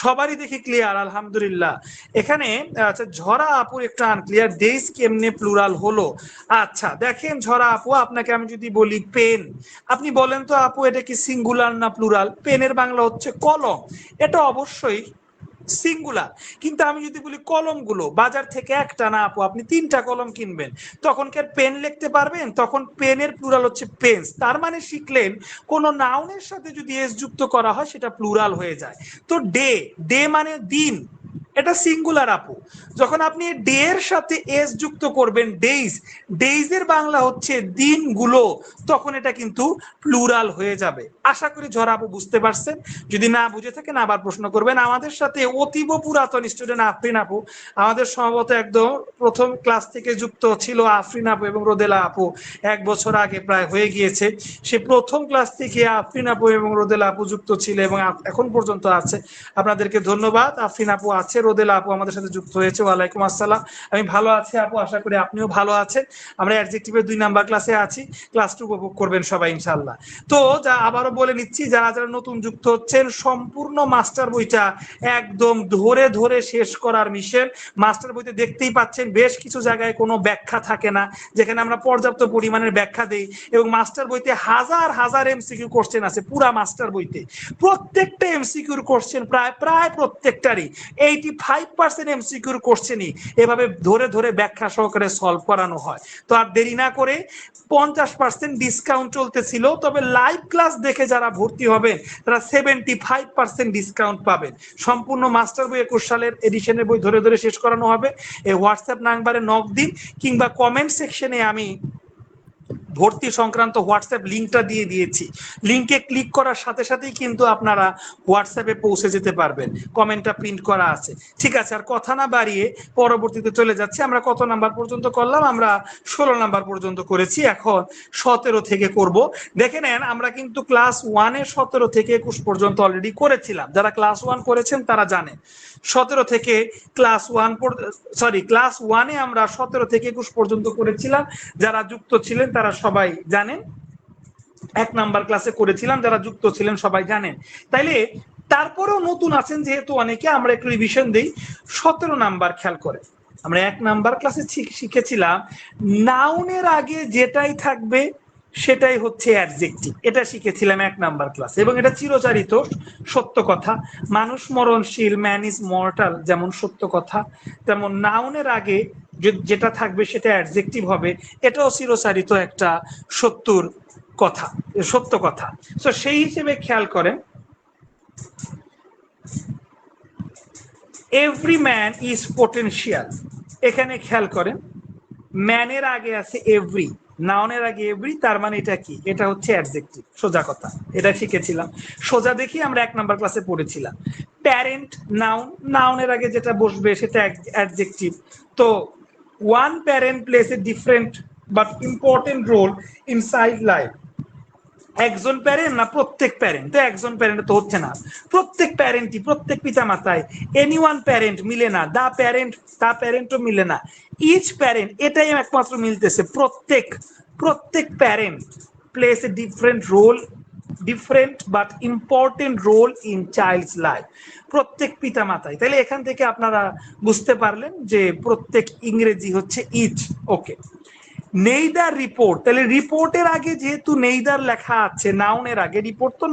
সবারই দেখি ক্লিয়ার আলহামদুলিল্লাহ। এখানে আচ্ছা ঝরা আপুর একটু আনক্লিয়ার, ডেইজ কেমনে প্লুরাল হলো। আচ্ছা দেখেন ঝরা আপু, আপনাকে আমি যদি বলি পেন, আপনি বলেন তো আপু এটা কি সিঙ্গুলার না প্লুরাল? পেনের বাংলা হচ্ছে কলম, এটা অবশ্যই সিঙ্গুলার। কিন্তু আমি যদি বলি কলমগুলো বাজার থেকে একটা না আপু আপনি 3টা কলম কিনবেন, তখন কি আর পেন লিখতে পারবেন? তখন পেনের প্লুরাল হচ্ছে পেন্স। তার মানে শিখলেন কোন নাউনের সাথে যদি এস যুক্ত করা হয় সেটা প্লুরাল হয়ে যায়। তো ডে, ডে মানে দিন, এটা সিঙ্গুলার আপু। যখন আপনি ডে এর সাথে এস যুক্ত করবেন ডেইজ, ডেইজের বাংলা হচ্ছে দিনগুলো, তখন এটা কিন্তু প্লুরাল হয়ে যাবে। আশা করি ঝরা আপু বুঝতে পারছেন। যদি না বুঝে থাকেন আবার প্রশ্ন করবেন। আমাদের সাথে অতীব পুরাতন স্টুডেন্ট আফরিন আপু, আমাদের সম্ভবত একদম প্রথম ক্লাস থেকে যুক্ত ছিল আফরিন আপু এবং রোদেলা আপু, 1 বছর আগে প্রায় হয়ে গিয়েছে। সে প্রথম ক্লাস থেকে আফরিন আপু এবং রোদেলা আপু যুক্ত ছিল এবং এখন পর্যন্ত আছে। আপনাদেরকে ধন্যবাদ। আফরিন আপু আছে, রোদেলা আপু আমাদের সাথে যুক্ত হয়েছে। ওয়ালাইকুম আসসালাম। আমি ভালো আছি আপু, আশা করি আপনিও ভালো আছেন। আমরা অ্যাডজেক্টিভের 2 নাম্বার ক্লাসে আছি, ক্লাসটা উপভোগ করবেন সবাই ইনশাআল্লাহ। তো যা আবারও বলে নিচ্ছি, যারা যারা নতুন যুক্ত হচ্ছেন, সম্পূর্ণ মাস্টার বইটা একদম ধরে ধরে শেষ করার মিশন। মাস্টার বইতে দেখতেই পাচ্ছেন বেশ কিছু জায়গায় কোনো ব্যাখ্যা থাকে না, যেখানে আমরা পর্যাপ্ত পরিমাণের ব্যাখ্যা দেই। এবং মাস্টার বইতে হাজার হাজার এমসিকিউ কোশ্চেন আছে, পুরা মাস্টার বইতে প্রত্যেকটা এমসিকিউর কোশ্চেন প্রায় প্রায় প্রত্যেকটারই 85% এমসিকিউর কোশ্চেনই এভাবে ধরে ধরে ব্যাখ্যা সহকারে সলভ করানো হয়। তো আর দেরি না করে, 50% ডিসকাউন্ট চলতেছিল, তবে লাইভ ক্লাস দেখে যারা ভর্তি হবেন তারা 75% ডিসকাউন্ট পাবেন। সম্পূর্ণ মাস্টার বই 21 সালের এডিশনের বই ধরে ধরে শেষ করানো হবে। এই হোয়াটসঅ্যাপ নাম্বারে নক দিন, কিংবা কমেন্ট সেকশনে আমি ভর্তি সংক্রান্ত হোয়াটসঅ্যাপ লিঙ্কটা দিয়ে দিয়েছি। লিঙ্কে ক্লিক করার সাথে সাথেই কিন্তু আপনারা হোয়াটসঅ্যাপে পৌঁছে যেতে পারবেন, কমেন্টটা প্রিন্ট করা আছে। ঠিক আছে, আর কথা না বাড়িয়ে পরবর্তীতে চলে যাচ্ছি। আমরা কত নাম্বার পর্যন্ত করলাম? আমরা 16 নাম্বার পর্যন্ত করেছি, এখন 17 থেকে করব। দেখে নেন, আমরা কিন্তু ক্লাস 1-এ 17 থেকে 21 পর্যন্ত অলরেডি করেছিলাম। যারা ক্লাস 1 করেছেন তারা জানেন 17 থেকে ক্লাস 1-এ আমরা 17 থেকে 21 পর্যন্ত করেছিলাম। যারা যুক্ত ছিলেন তারা সবাই জানেন। 1 নাম্বার ক্লাসে করেছিলাম, যারা যুক্ত ছিলেন সবাই জানেন। তাইলে তারপরেও নতুন আছেন যেহেতু অনেকে, আমরা একটু রিভিশন দিই। 17 নাম্বার খেয়াল করে আমরা 1 নাম্বার ক্লাসে শিখেছিলাম নাউনের আগে যেটাই থাকবে সেটাই হচ্ছে অ্যাডজেক্টিভ। এটা শিখেছিলাম 1 নাম্বার ক্লাস, এবং এটা চিরচারিত সত্য কথা। মানুষ মরণশীল, ম্যান ইজ মর্টাল, যেমন সত্য কথা, তেমন নাউনের আগে যেটা থাকবে সেটা অ্যাডজেক্টিভ হবে, এটাও চিরচারিত একটা সত্য কথা। তো সেই হিসেবে খেয়াল করেন, এভরি ম্যান ইজ পোটেনশিয়াল। এখানে খেয়াল করেন, ম্যানের আগে আছে এভরি, নাউনের আগে এভরি, তার মানে এটা কি? এটা হচ্ছে অ্যাডজেক্টিভ। সোজা কথা, এটা শিখেছিলাম। সোজা দেখি আমরা 1 নাম্বার ক্লাসে পড়েছিলাম। প্যারেন্ট নাউন, নাউনের আগে যেটা বসবে সেটা অ্যাডজেক্টিভ। তো one parent plays a different but important role inside life. একজন প্যারেন্ট না প্রত্যেক প্যারেন্ট? তো একজন প্যারেন্ট তো হচ্ছে না, প্রত্যেক প্যারেন্টই, প্রত্যেক পিতা মাতায়। এনি ওয়ান প্যারেন্ট মিলে না, দা প্যারেন্টও মিলে না, ইচ প্যারেন্ট এটাই একমাত্র মিলতেছে। প্রত্যেক parent plays a different but important role in child's life. প্রত্যেক পিতা মাতায়। তাহলে এখান থেকে আপনারা বুঝতে পারলেন যে প্রত্যেক ইংরেজি হচ্ছে ইচ। ওকে, নেইদার রিপোর্ট, তাহলে রিপোর্টের আগে যেহেতু নেইদার লেখা আছে, নাউনের আগে, রিপোর্ট তো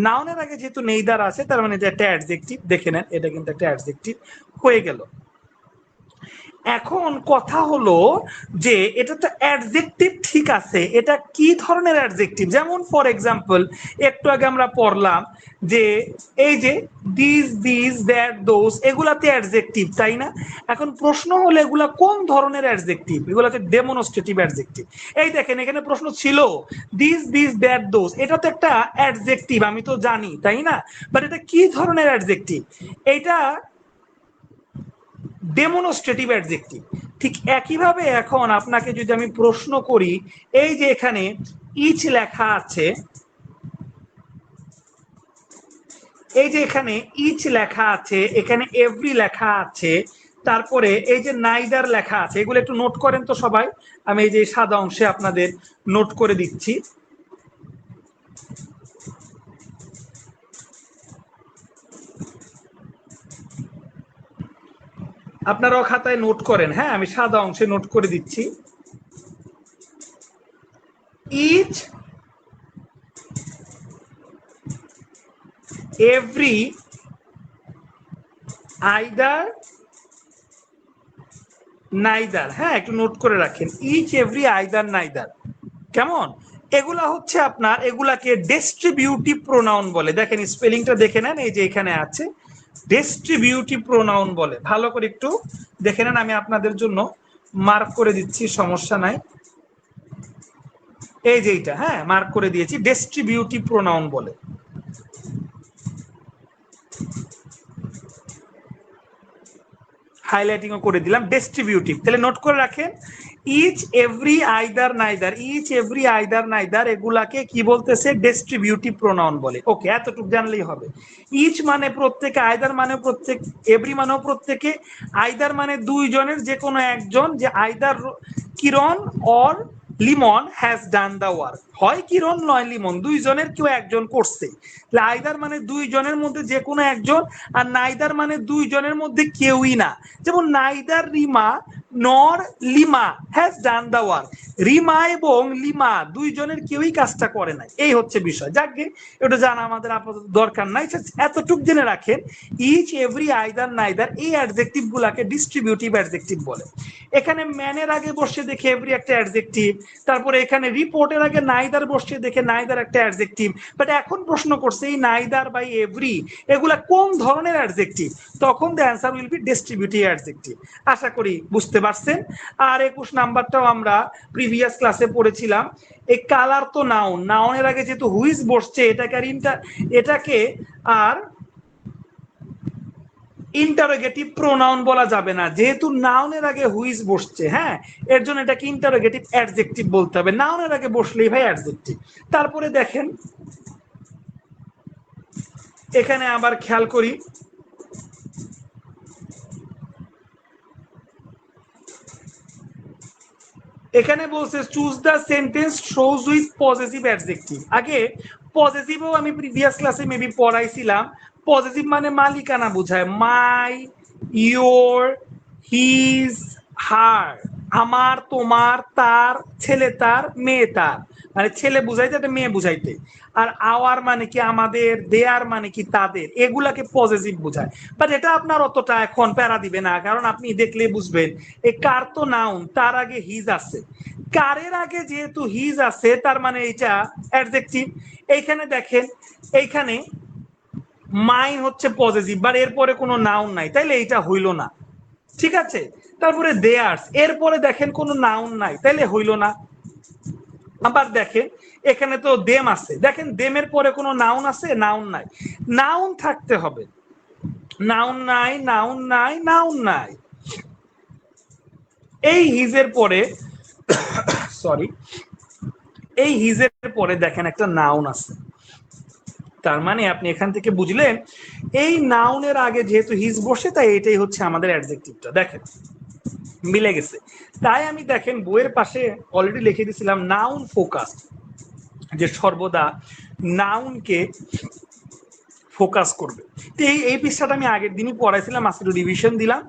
নাউনের আগে যেহেতু নেইদার আছে, তার মানে এটা একটা অ্যাডজেক্টিভ। দেখে নেন, এটা কিন্তু একটা অ্যাডজেক্টিভ হয়ে গেল। এখন কথা হলো যে এটা তো অ্যাডজেক্টিভ, ঠিক আছে, এটা কি ধরনের অ্যাডজেক্টিভ? যেমন ফর এক্সাম্পল একটু আগে আমরা পড়লাম যে এই যে দিস দ্যাট দোজ, এগুলাতে অ্যাডজেক্টিভ, তাই না? এখন প্রশ্ন হলো এগুলা কোন ধরনের অ্যাডজেক্টিভ? এগুলাতে ডেমনস্ট্রেটিভ অ্যাডজেক্টিভ। এই দেখেন এখানে প্রশ্ন ছিল দিস দ্যাট দোজ, এটা তো একটা অ্যাডজেক্টিভ, আমি তো জানি, তাই না? বাট এটা কি ধরনের অ্যাডজেক্টিভ? এটা ডেমনস্ট্রেটিভ অ্যাডজেক্টিভ। ঠিক একইভাবে এখন আপনাকে যদি আমি প্রশ্ন করি, এই যে এখানে ইচ লেখা আছে, এই যে এখানে ইচ লেখা আছে, এখানে এভরি লেখা আছে, তারপরে এই যে নাইদার লেখা আছে, এগুলো একটু নোট করেন তো সবাই। আমি এই যে সাদা অংশে আপনাদের নোট করে দিচ্ছি। আপনারাও খাতায় নোট করেন, হ্যাঁ, আমি সাদা অংশে নোট করে দিচ্ছি। ইচ, এভরি, আইদার, নাইদার, হ্যাঁ, একটু নোট করে রাখেন। ইচ, এভরি, আইদার, নাইদার, কেমন? এগুলা হচ্ছে আপনার, এগুলাকে ডিস্ট্রিবিউটিভ প্রোনাউন বলে। দেখেন স্পেলিংটা দেখে নেন, এই যে এখানে আছে ডিস্ট্রিবিউটিভ প্রোনাউন বলে। ভালো করে একটু দেখে নেন, আমি আপনাদের জন্য মার্ক করে দিচ্ছি, সমস্যা নাই। এই যে এইটা, হ্যাঁ, মার্ক করে দিয়েছি, ডিস্ট্রিবিউটিভ প্রোনাউন বলে। হাইলাইটিংও করে দিলাম, ডিস্ট্রিবিউটিভ। তাহলে নোট করে রাখেন, each, every, either, neither, each, every, either, neither, এগুলাকে কি বলতেছে? ডিস্ট্রিবিউটিভ প্রোনাউন বলে। ওকে, এতটুকু জানলেই হবে। ইচ মানে প্রত্যেকে, আইদার মানে প্রত্যেক, এভরি মানেও প্রত্যেকে, আইদার মানে দুইজনের যে কোনো একজন, যে either Kiran or Limon has done the work, হয় কিরণ নয় লিমন, দুইজনের কেউ একজন করছে। আইদার মানে দুইজনের মধ্যে যে কোনো একজন, আর নাইদার মানে দুইজনের মধ্যে কেউই না। যেমন neither Rima nor Lima has done the work, Rima এবং লিমা দুইজনের কেউই কাজটা করে নাই। এই হচ্ছে বিষয়। যাকে এটা জানা আমাদের আপাতত দরকার নাই, এতটুক জেনে রাখেন, ইচ, এভরি, আইদার, নাইদার, এই অ্যাডজেক্টিভ গুলাকে ডিস্ট্রিবিউটিভ অ্যাডজেক্টিভ বলে। এখানে ম্যানের আগে বসে দেখে এভরি একটা অ্যাডজেক্টিভ, তারপরে এখানে রিপোর্টের আগে নাইদার বসে দেখে নাইদার একটা অ্যাডজেক্টিভ। বাট এখন প্রশ্ন করছে এই নাইদার বাই এভরি এগুলা কোন ধরনের অ্যাডজেক্টিভ? তখন the answer will be distributive adjective. আশা করি বুঝতে পারছেন। আর 21 নাম্বারটাও আমরা প্রিভিয়াস ক্লাসে পড়েছিলাম। এই কালার তো নাউন, নাউনের আগে যেহেতু হুইজ বসছে, এটাকে আর ইন্টারোগেটিভ প্রোনাউন বলা যাবে না, যেহেতু নাউনের আগে হুইজ বসছে। হ্যাঁ, এর জন্য এটাকে ইন্টারোগেটিভ অ্যাডজেক্টিভ বলতে হবে, নাউনের আগে বসলেই ভাই অ্যাডজেক্টিভ। তারপরে দেখেন এখানে আবার খেয়াল করি, এখানে বলছে choose the sentence shows with positive adjective. আগে পজিটিভও আমি প্রিভিয়াস ক্লাসে মেবি পড়াইছিলাম। পজিটিভ মানে মালিকানা বোঝায়, মাই, ইয়োর, হিজ, হার, আমার, তোমার, তার, ছেলে তার, মেয়ে তার, মানে ছেলে বুঝাইতে, একটা মেয়ে বুঝাইতে। আর আওয়ার মানে কি আমাদের, দেয়ার মানে কি তাদের, এগুলাকে পজিটিভ বোঝায়। বাট এটা আপনার অতটা এখন প্যারা দিবে না, কারণ আপনি দেখলে বুঝবেন এই কার তো নাউন, তার আগে হিজ আছে, কারের আগে যেহেতু হিজ আছে তার মানে এটা অ্যাডজেক্টিভ। এইখানে দেখেন, এইখানে মাইন হচ্ছে পজিটিভ, বাট এরপরে কোনো নাউন নাই, তাইলে এইটা হইল না, ঠিক আছে। তারপরে দেয়ার্স, এরপরে দেখেন কোনো নাউন নাই, তাইলে হইল না। আবার দেখেন এখানে তো দেম আছে, দেখেন দেমের পরে কোনো নাউন আছে? নাউন নাই। নাউন থাকতে হবে, নাউন নাই, নাউন নাই, নাউন নাই। এই হিজের পরে সরি, এই হিজের পরে দেখেন একটা নাউন আছে, তার মানে আপনি এখান থেকে বুঝলেন এই নাউনের আগে যেহেতু হিজ বসে, তাই এটাই হচ্ছে আমাদের অ্যাডজেক্টিভটা। দেখেন মিলে গেছে। তাই আমি দেখেন বইয়ের পাশে অলরেডি লিখে দিয়েছিলাম নাউন ফোকাস, যে সর্বদা নাউনকে ফোকাস করবে। তো এই পৃষ্ঠাটা আমি আগের দিনই পড়াইছিলাম, আজকে রিভিশন দিলাম।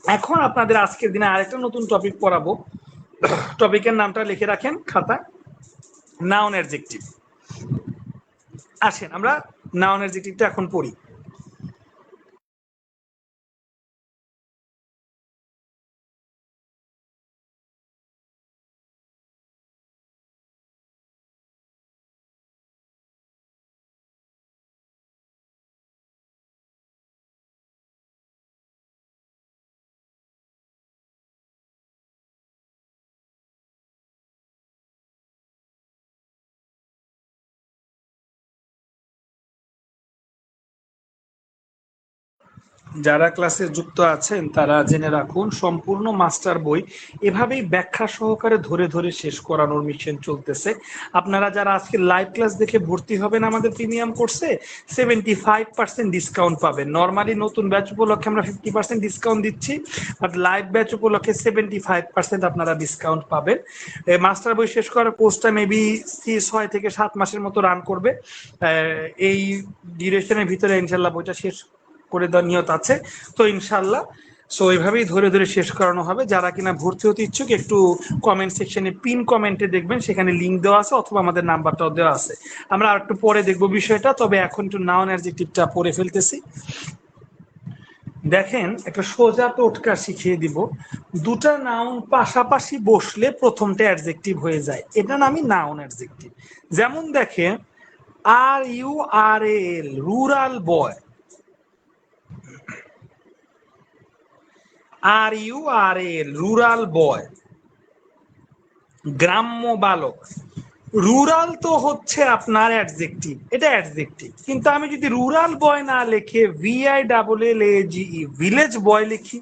এখন আপনাদের আজকের দিনে আরেকটা নতুন টপিক পড়াবো। টপিকের নামটা লিখে রাখেন খাতায়, নাউন অ্যাডজেক্টিভ। আসেন আমরা নাউন অ্যাডজেক্টিভটা এখন পড়ি। যারা ক্লাসে যুক্ত আছেন তারা জেনে রাখুন, সম্পূর্ণ মাস্টার বই এভাবেই ব্যাখ্যা সহকারে ধরে ধরে শেষ করানোর মিশন চলতেছে। আপনারা যারা আজকে লাইভ ক্লাস দেখে ভর্তি হবেন আমাদের প্রিমিয়াম কোর্সে 75% ডিসকাউন্ট পাবেন। নর্মালি নতুন ব্যাচ উপলক্ষে আমরা 50% ডিসকাউন্ট দিচ্ছি, বাট লাইভ ব্যাচ উপলক্ষে 75% আপনারা ডিসকাউন্ট পাবেন। মাস্টার বই শেষ করার কোর্সটা মেবি 6 থেকে 7 মাসের মতো রান করবে। এই ডিউরেশনের ভিতরে ইনশাল্লাহ বইটা শেষ করে দেওয়ার নিয়ত আছে, তো ইনশাল্লাহ সো এইভাবেই ধরে ধরে শেষ করানো হবে। যারা কিনা ভর্তি হতে ইচ্ছুক একটু কমেন্ট সেকশনে পিন কমেন্টে দেখবেন, সেখানে লিঙ্ক দেওয়া আছে অথবা আমাদের নাম্বারটাও দেওয়া আছে। আমরা আর একটু পরে দেখবো বিষয়টা, তবে এখন একটু নাউন অ্যাডজেক্টিভটা পড়ে ফেলতেছি। দেখেন একটা সোজা টোটকা শিখিয়ে দিব। দুটা নাউন পাশাপাশি বসলে প্রথমটা অ্যাডজেক্টিভ হয়ে যায়, এটা নামই নাউন অ্যাডজেক্টিভ। যেমন দেখেন RURAL রুরাল বয়, RURAL রুরাল বয়, গ্রাম্য বালক। রুরাল তো হচ্ছে আপনার অ্যাডজেক্টিভ, এটা অ্যাডজেক্টিভ, কিন্তু আমি যদি রুরাল বয় না লিখে VILLAGE ভিলেজ বয় লিখি,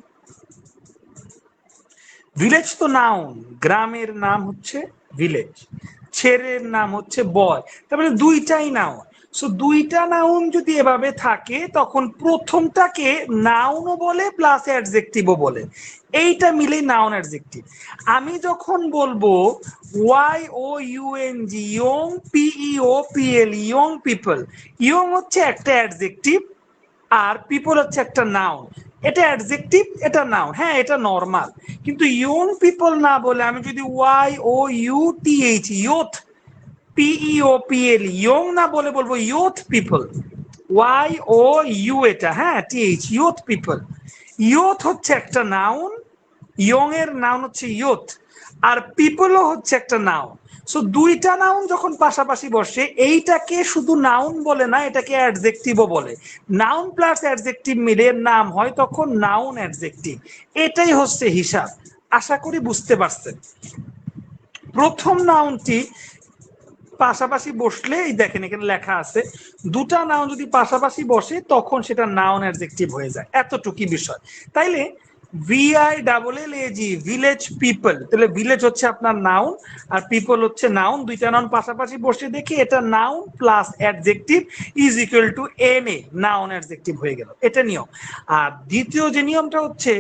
ভিলেজ তো নাউন, গ্রামের নাম হচ্ছে ভিলেজ, ছেলের নাম হচ্ছে বয়, তার মানে দুইটাই নাউন। সো দুইটা নাউন যদি এভাবে থাকে তখন প্রথমটাকে নাউনও বলে প্লাস অ্যাডজেক্টিভও বলে, এইটা মিলে নাউন অ্যাডজেক্টিভ। আমি যখন বলবো YOUNG young PEOPL young people, young হচ্ছে একটা অ্যাডজেক্টিভ আর পিপল হচ্ছে একটা নাউন, এটা অ্যাডজেক্টিভ এটা নাউন, হ্যাঁ এটা নরমাল। কিন্তু ইয়ং পিপল না বলে আমি যদি YOUTH ইয়ুথ PEOPL ইয়ং না বলে বলবো ইয়ুথ পিপল, YOU এটা, হ্যাঁ TH ইয়ুথ পিপল। ইয়ুথ হচ্ছে একটা নাউন, ইয়ং এর নাউন হচ্ছে ইয়ুথ, আর পিপলও হচ্ছে একটা নাউন। সো দুইটা নাউন যখন পাশাপাশি বসে এইটাকে শুধু নাউন বলে না, এটাকে অ্যাডজেক্টিভও বলে। নাউন প্লাস অ্যাডজেক্টিভ মিলে নাম হয় তখন নাউন অ্যাডজেক্টিভ। এটাই হচ্ছে হিসাব, আশা করি বুঝতে পারছেন। প্রথম নাউনটি পাশাপাশি বসলে এই দেখেন এখানে লেখা আছে, দুটা নাউন যদি পাশাপাশি বসে তখন সেটা নাউন অ্যাডজেক্টিভ হয়ে যায়, এতটুকুই বিষয়। তাইলে VILLAGE ভিলেজ পিপল, তাহলে ভিলেজ হচ্ছে আপনার নাউন আর পিপল হচ্ছে নাউন, দুইটা নাউন পাশাপাশি বসে দেখি এটা noun plus adjective is equal to NA, noun adjective হয়ে গেল, এটা নিয়ম। আর দ্বিতীয় যে নিয়মটা হচ্ছে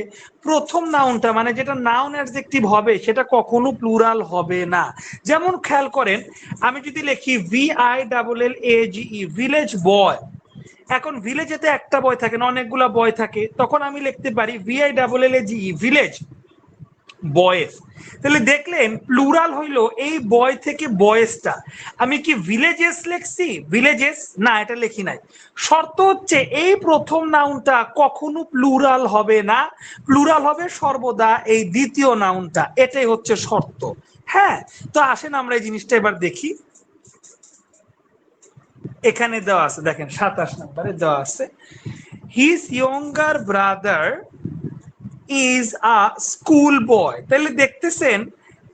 প্রথম নাউনটা মানে যেটা নাউন অ্যাডজেক্টিভ হবে সেটা কখনো প্লুরাল হবে না। যেমন খেয়াল করেন আমি যদি লিখি VILLAGE ভিলেজ বয়, এখন ভিলেজেতে একটা বয় থাকে না অনেকগুলা বয় থাকে, তখন আমি লিখতে পারি VILLAGE ভিলেজ বয়েজ। তাহলে দেখলেন প্লুরাল হইলো এই বয় থেকে বয়েজটা। আমি কি ভিলেজেস লিখছি? ভিলেজেস না, এটা লিখি নাই। শর্ত হচ্ছে এই প্রথম নাউনটা কখনো প্লুরাল হবে না, প্লুরাল হবে সর্বদা এই দ্বিতীয় নাউনটা, এটাই হচ্ছে শর্ত। হ্যাঁ, তো আসেন আমরা এই জিনিসটা এবার দেখি। এখানে দেওয়া আছে দেখেন 27 নম্বরে দেওয়া আছে his younger brother is a school বয়। তাহলে দেখতেছেন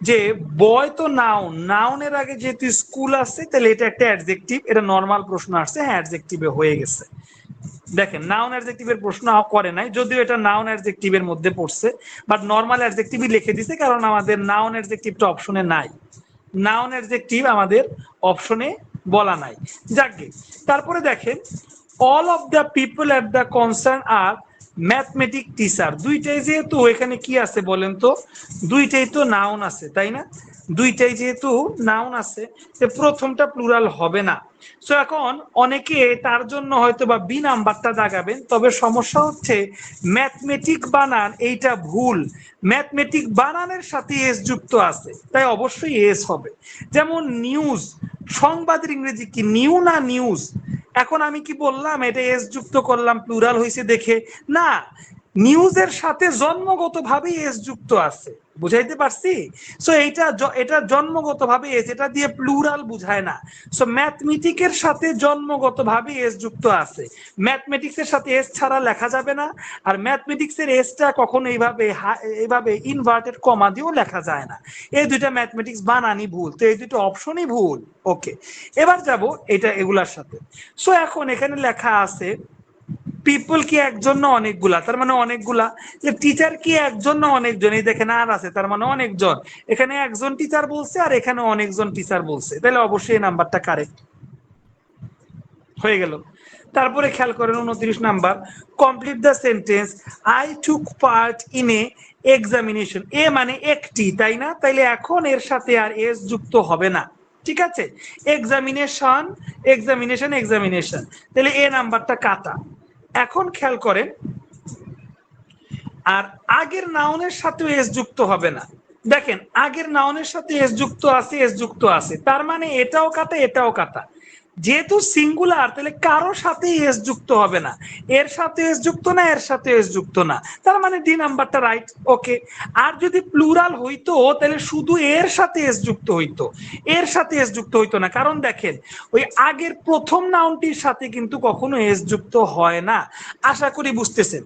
যে বয় তো নাউন, নাউনের আগে যেহেতু স্কুল আসছে তাহলে এটা একটা অ্যাডজেক্টিভ, এটা নরমাল প্রশ্ন আসছে, হ্যাঁ অ্যাডজেক্টিভে হয়ে গেছে। দেখেন নাউন অ্যাডজেক্টিভের প্রশ্ন করে নাই, যদিও এটা নাউন অ্যাডজেক্টিভের মধ্যে পড়ছে, বাট নরমাল অ্যাডজেক্টিভই লিখে দিছে কারণ আমাদের নাউন অ্যাডজেক্টিভটা অপশনে নাই, নাউন অ্যাডজেক্টিভ আমাদের অপশনে বলা নাই। যাকে তারপরে দেখেন all of the people at the concern are mathematic teacher, দুইটাই যেহেতু এখানে কি আছে বলেন তো, দুইটাই তো নাউন আছে তাই না, দুইটাই যেহেতু নাউন আছে প্রথমটা প্লুরাল হবে না। সো এখন অনেকে তার জন্য হয়তো বা বি নাম্বারটা দাগাবেন, তবে সমস্যা হচ্ছে ম্যাথমেটিক বানান এইটা ভুল, ম্যাথমেটিক বানানের সাথে এস যুক্ত আছে তাই অবশ্যই এস হবে। যেমন নিউজ, সংবাদের ইংরেজি কি নিউ না নিউজ, এখন আমি কি বললাম এটা এস যুক্ত করলাম প্লুরাল হয়েছে দেখে, না নিউজের সাথে জন্মগতভাবে এস যুক্ত আছে, বুঝাইতে পারছি? সো এটা জন্মগতভাবে এস, এটা দিয়ে প্লুরাল বুঝায় না। সো ম্যাথমেটিকের সাথে জন্মগতভাবে এস যুক্ত আছে, ম্যাথমেটিক্সের সাথে এস ছাড়া লেখা যাবে না, আর ম্যাথমেটিক্সের এসটা কখনো এইভাবে ইনভার্টেড কমা দিয়েও লেখা যায় না। এই দুইটা ম্যাথমেটিক্স বানানি ভুল, তো এই দুটো অপশনই ভুল। ওকে, এবার যাব এটা এগুলার সাথে। সো এখন এখানে লেখা আছে পিপল কি একজন না অনেকগুলা, তার মানে অনেকগুলা। যে টিচার কি একজন না অনেকজন, এই দেখেন আর আছে, তার মানে অনেকজন। এখানে একজন টিচার বলছে আর এখানে অনেকজন টিচার বলছে, তাহলে অবশ্যই এই নাম্বারটা কারেক্ট হয়ে গেল। তারপরে খেয়াল করেন 29 number, complete the sentence I took part in a examination. A মানে একটি, তাই না? তাইলে এখন এর সাথে আর এস যুক্ত হবে না, ঠিক আছে? এক্সামিনেশন এক্সামিনেশন এক্সামিনেশন, তাহলে এ নাম্বারটা কাটা। এখন খেয়াল করেন, আর আগের নাউনের সাথে এস যুক্ত হবে না। দেখেন আগের নাউনের সাথে এস যুক্ত আছে, এস যুক্ত আছে, তার মানে এটাও কাটা এটাও কাটা। যেহেতু সিঙ্গুলার, তাহলে কারো সাথে এস যুক্ত হবে না, এর সাথে এস যুক্ত না, এর সাথে এস যুক্ত না, তার মানে ডি নাম্বারটা রাইট। ওকে। আর যদি প্লুরাল হইতো তাহলে শুধু এর সাথে এস যুক্ত হইতো, এর সাথে এস যুক্ত হইতো না, কারণ দেখেন ওই আগের প্রথম নাউনটির সাথে কিন্তু কখনো এস যুক্ত হয় না। আশা করি বুঝতেছেন।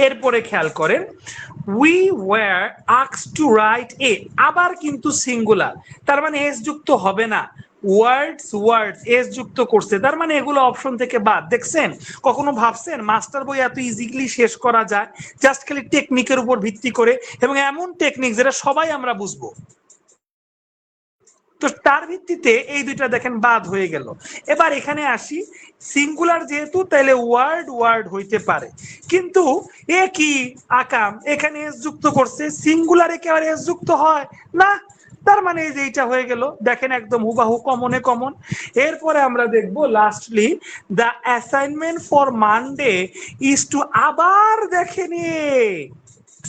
এরপরে খেয়াল করেন, we were asked two write a, আবার কিন্তু সিঙ্গুলার, তার মানে এস যুক্ত হবে না। ওয়ার্ডস ওয়ার্ডস এস যুক্ত করছে, তার মানে এগুলো অপশন থেকে বাদ। দেখছেন, কখনো ভাবছেন মাস্টার বই এত ইজিলি শেষ করা যায় জাস্ট খালি টেকনিকের উপর ভিত্তি করে, এবং এমন টেকনিক যেটা সবাই আমরা বুঝবো। তো তার ভিত্তিতে এই দুইটা দেখেন বাদ হয়ে গেল। এবার এখানে আসি, সিঙ্গুলার যেহেতু তাইলে ওয়ার্ড ওয়ার্ড হইতে পারে, কিন্তু এ কি আকাম, এখানে এস যুক্ত করছে, সিঙ্গুলারে কি আর এস যুক্ত হয় না? তার মানে এই যে এইটা হয়ে গেল, দেখেন একদম হুবাহু কমনে কমন। এরপরে আমরা দেখবো lastly, the assignment for Monday is to, আবার দেখেন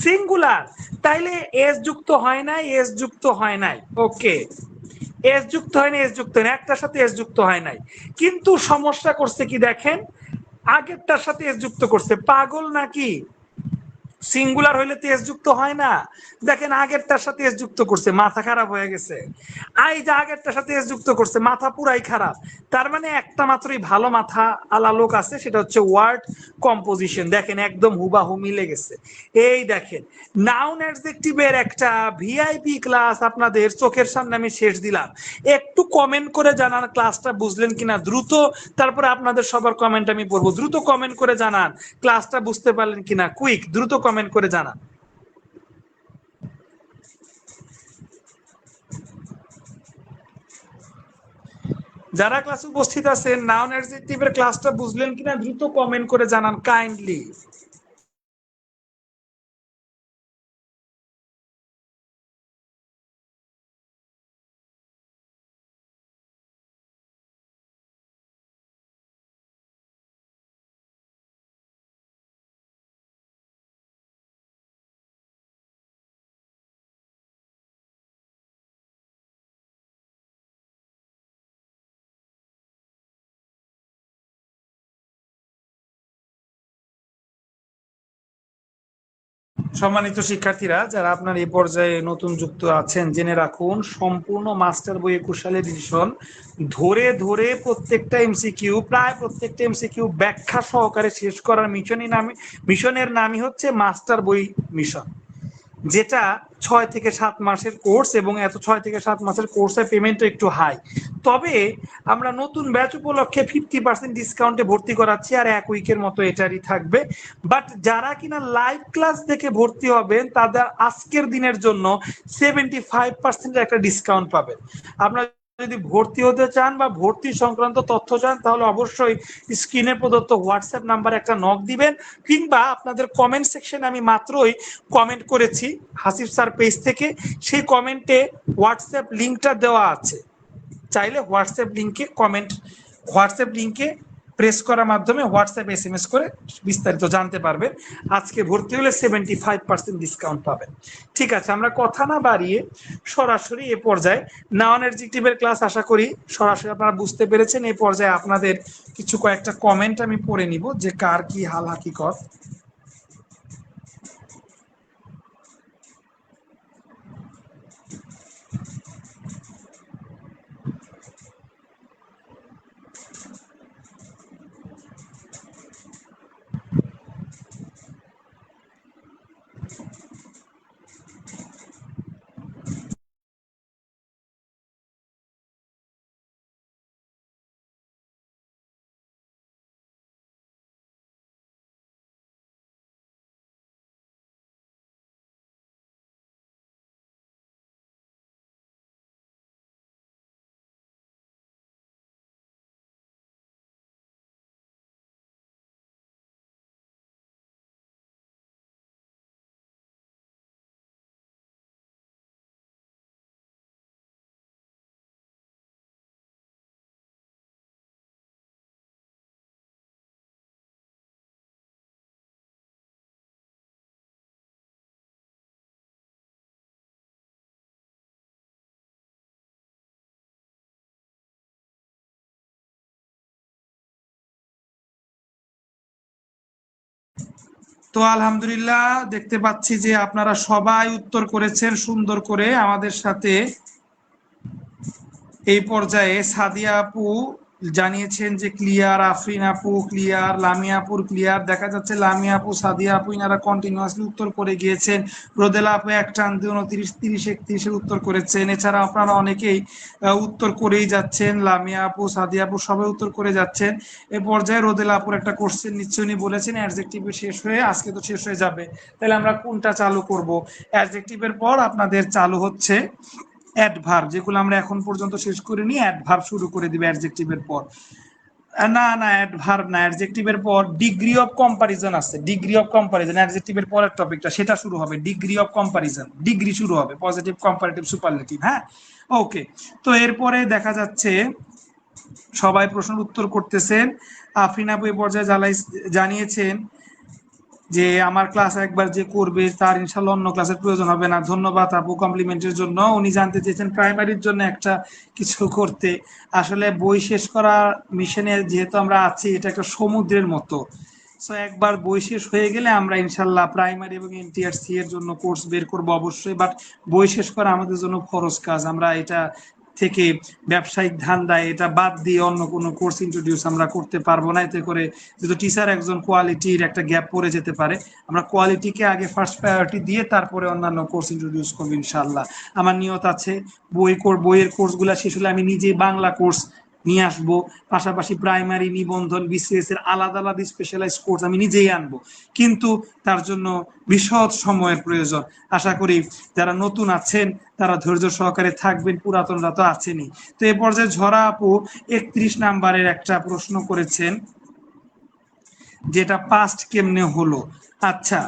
সিঙ্গুলার, তাইলে এস যুক্ত হয় নাই, এস যুক্ত হয় নাই। ওকে, এস যুক্ত হয় না, এস যুক্ত হয় না, একটার সাথে এস যুক্ত হয় নাই, কিন্তু সমস্যা করছে কি দেখেন, আগেরটার সাথে এস যুক্ত করছে। পাগল নাকি? সিঙ্গুলার হইলে তো এস যুক্ত হয় না। দেখেন আগেরটার সাথে এস যুক্ত করছে, মাথা খারাপ হয়ে গেছে। আই যে আগেরটার সাথে এস যুক্ত করছে, মাথা পুরাই খারাপ। তার মানে একটা মাত্রই ভালো মাথা আলা লোক আছে, সেটা হচ্ছে ওয়ার্ড কম্পোজিশন। দেখেন একদম হুবাহু মিলে গেছে। এই দেখেন, নাউন অ্যাডজেক্টিভের একটা ভিআইপি ক্লাস আপনাদের চোখের সামনে আমি শেষ দিলাম। একটু কমেন্ট করে জানান ক্লাসটা বুঝলেন কিনা দ্রুত, তারপরে আপনাদের সবার কমেন্ট আমি পড়বো। দ্রুত কমেন্ট করে জানান ক্লাসটা বুঝতে পারলেন কিনা, কুইক দ্রুত কমেন্ট করে জানান। যারা ক্লাসে উপস্থিত আছেন, নাউন অ্যাডজেক্টিভের ক্লাসটা বুঝলেন কিনা দ্রুত কমেন্ট করে জানান কাইন্ডলি। সম্মানিত শিক্ষার্থীরা, যারা আপনার এই পর্যায়ে নতুন যুক্ত আছেন, জেনে রাখুন সম্পূর্ণ মাস্টার বই 21 সালের এডিশন ধরে ধরে প্রত্যেকটা এমসিকিউ, প্রায় প্রত্যেকটা এমসিকিউ ব্যাখ্যা সহকারে শেষ করার মিশনের নামই হচ্ছে মাস্টার বই মিশন, যেটা 6 থেকে 7 মাসের কোর্স, এবং এত 6 থেকে 7 মাসের কোর্সের পেমেন্ট একটু হাই। তবে আমরা নতুন ব্যাচ উপলক্ষে 50% ডিসকাউন্টে ভর্তি করাচ্ছি, আর 1 উইকের মতো এটারই থাকবে। বাট যারা কিনা লাইভ ক্লাস দেখে ভর্তি হবেন তাদের আজকের দিনের জন্য 75% একটা ডিসকাউন্ট পাবেন। আপনারা যদি ভর্তি হতে চান বা ভর্তি সংক্রান্ত তথ্য চান, তাহলে অবশ্যই স্ক্রিনে প্রদত্ত হোয়াটসঅ্যাপ নাম্বারে একটা নক দিবেন, কিংবা আপনাদের কমেন্ট সেকশনে আমি মাত্রই কমেন্ট করেছি হাসিফ স্যার পেজ থেকে, সেই কমেন্টে হোয়াটসঅ্যাপ লিঙ্কটা দেওয়া আছে। চাইলে হোয়াটসঅ্যাপ লিঙ্কে প্রেস করার মাধ্যমে হোয়াটসঅ্যাপ এসএমএস করে বিস্তারিত জানতে পারবেন। আজকে ভর্তি হলে 75% ডিসকাউন্ট পাবেন। ঠিক আছে, আমরা কথা না বাড়িয়ে সরাসরি এ পর্যায়ে নন অ্যাডজেক্টিভের ক্লাস আশা করি সরাসরি আপনারা বুঝতে পেরেছেন। এই পর্যায়ে আপনাদের কিছু কয়েকটা কমেন্ট আমি পড়ে নিব, যে কার কি হাল হাকিকত। তো আলহামদুলিল্লাহ দেখতে পাচ্ছি যে আপনারা সবাই উত্তর করেছেন সুন্দর করে আমাদের সাথে। এই পর্যায়ে সাদিয়া আপু জানিয়েছেন যে ক্লিয়ার, আফরিন আপু ক্লিয়ার, লামিয়া আপুর ক্লিয়ার, দেখা যাচ্ছে লামিয়া আপু, সাদিয়া আপু ইনারা কন্টিনিউয়াসলি উত্তর করে গিয়েছেন। রোদেলা আপু এক টান 29, 30, 31 উত্তর করেছেন। এছাড়া আপনারা অনেকেই উত্তর করেই যাচ্ছেন, লামিয়া আপু, সাদিয়া আপু সবাই উত্তর করে যাচ্ছেন। এ পর্যায়ে রোদেলা আপুর একটা কোশ্চেন নিশ্চয়ই উনি বলেছেন অ্যাডজেক্টিভ শেষ হয়ে আজকে তো শেষ হয়ে যাবে, তাহলে আমরা কোনটা চালু করব? অ্যাডজেক্টিভের পর আপনাদের চালু হচ্ছে অ্যাডভার্ব, যেগুলো আমরা এখন পর্যন্ত শেষ করিনি। অ্যাডভার্ব শুরু করে দিবে অ্যাডজেক্টিভের পর। না না, অ্যাডভার্ব না, অ্যাডজেক্টিভের পর ডিগ্রি অফ কম্পারিজন আছে। ডিগ্রি অফ কম্পারিজন অ্যাডজেক্টিভের পরের টপিকটা, সেটা শুরু হবে ডিগ্রি অফ কম্পারিজন। ডিগ্রি শুরু হবে, পজিটিভ, কম্পারেটিভ, সুপারলেটিভ। হ্যাঁ, ওকে। তো এরপরে দেখা যাচ্ছে সবাই প্রশ্নের উত্তর করতেছেন। আফরিন আপু এই পর্যায়ে জানিয়েছেন যে আমার ক্লাস একবার যে করবে তার ইনশাল্লাহ অন্য ক্লাসের প্রয়োজন হবে না। ধন্যবাদ আপু কমপ্লিমেন্টের জন্য। উনি জানতে চেয়েছেন প্রাইমারির জন্য একটা কিছু করতে। আসলে বই শেষ করা মিশনে যেহেতু আমরা আছি, এটা একটা সমুদ্রের মতো। সো একবার বই শেষ হয়ে গেলে আমরা ইনশাল্লাহ প্রাইমারি এবং এনটিআরসি এর জন্য কোর্স বের করবো অবশ্যই। বাট বই শেষ করা আমাদের জন্য ফরজ কাজ। আমরা এটা থেকে ব্যবসায়িক ধান্দায় এটা বাদ দিয়ে অন্য কোনো কোর্স ইন্ট্রোডিউস আমরা করতে পারবো না। এতে করে যেহেতু টিচার একজন, কোয়ালিটির একটা গ্যাপ পড়ে যেতে পারে। আমরা কোয়ালিটিকে আগে ফার্স্ট প্রায়োরিটি দিয়ে তারপরে অন্যান্য কোর্স ইন্ট্রোডিউস করবো ইনশাল্লাহ। আমার নিয়ত আছে বইয়ের কোর্সগুলো শেষ হলে আমি নিজেই বাংলা কোর্স নিয়ে আসবো, পাশাপাশি প্রাইমারি, নিবন্ধন, বিসিএস এর আলাদা আলাদা স্পেশালাইজ কোর্স আমি নিজেই আনবো। কিন্তু তার জন্য বিশদ সময়ের প্রয়োজন। আশা করি যারা নতুন আছেন তারা ধৈর্য সহকারে থাকবেন, পুরাতনরা তো আছেনই। তো এ পর্যায়ে ঝরা আপু 31 নাম্বারের একটা প্রশ্ন করেছেন, যেটা পাস্ট কেমনে হলো। আচ্ছা,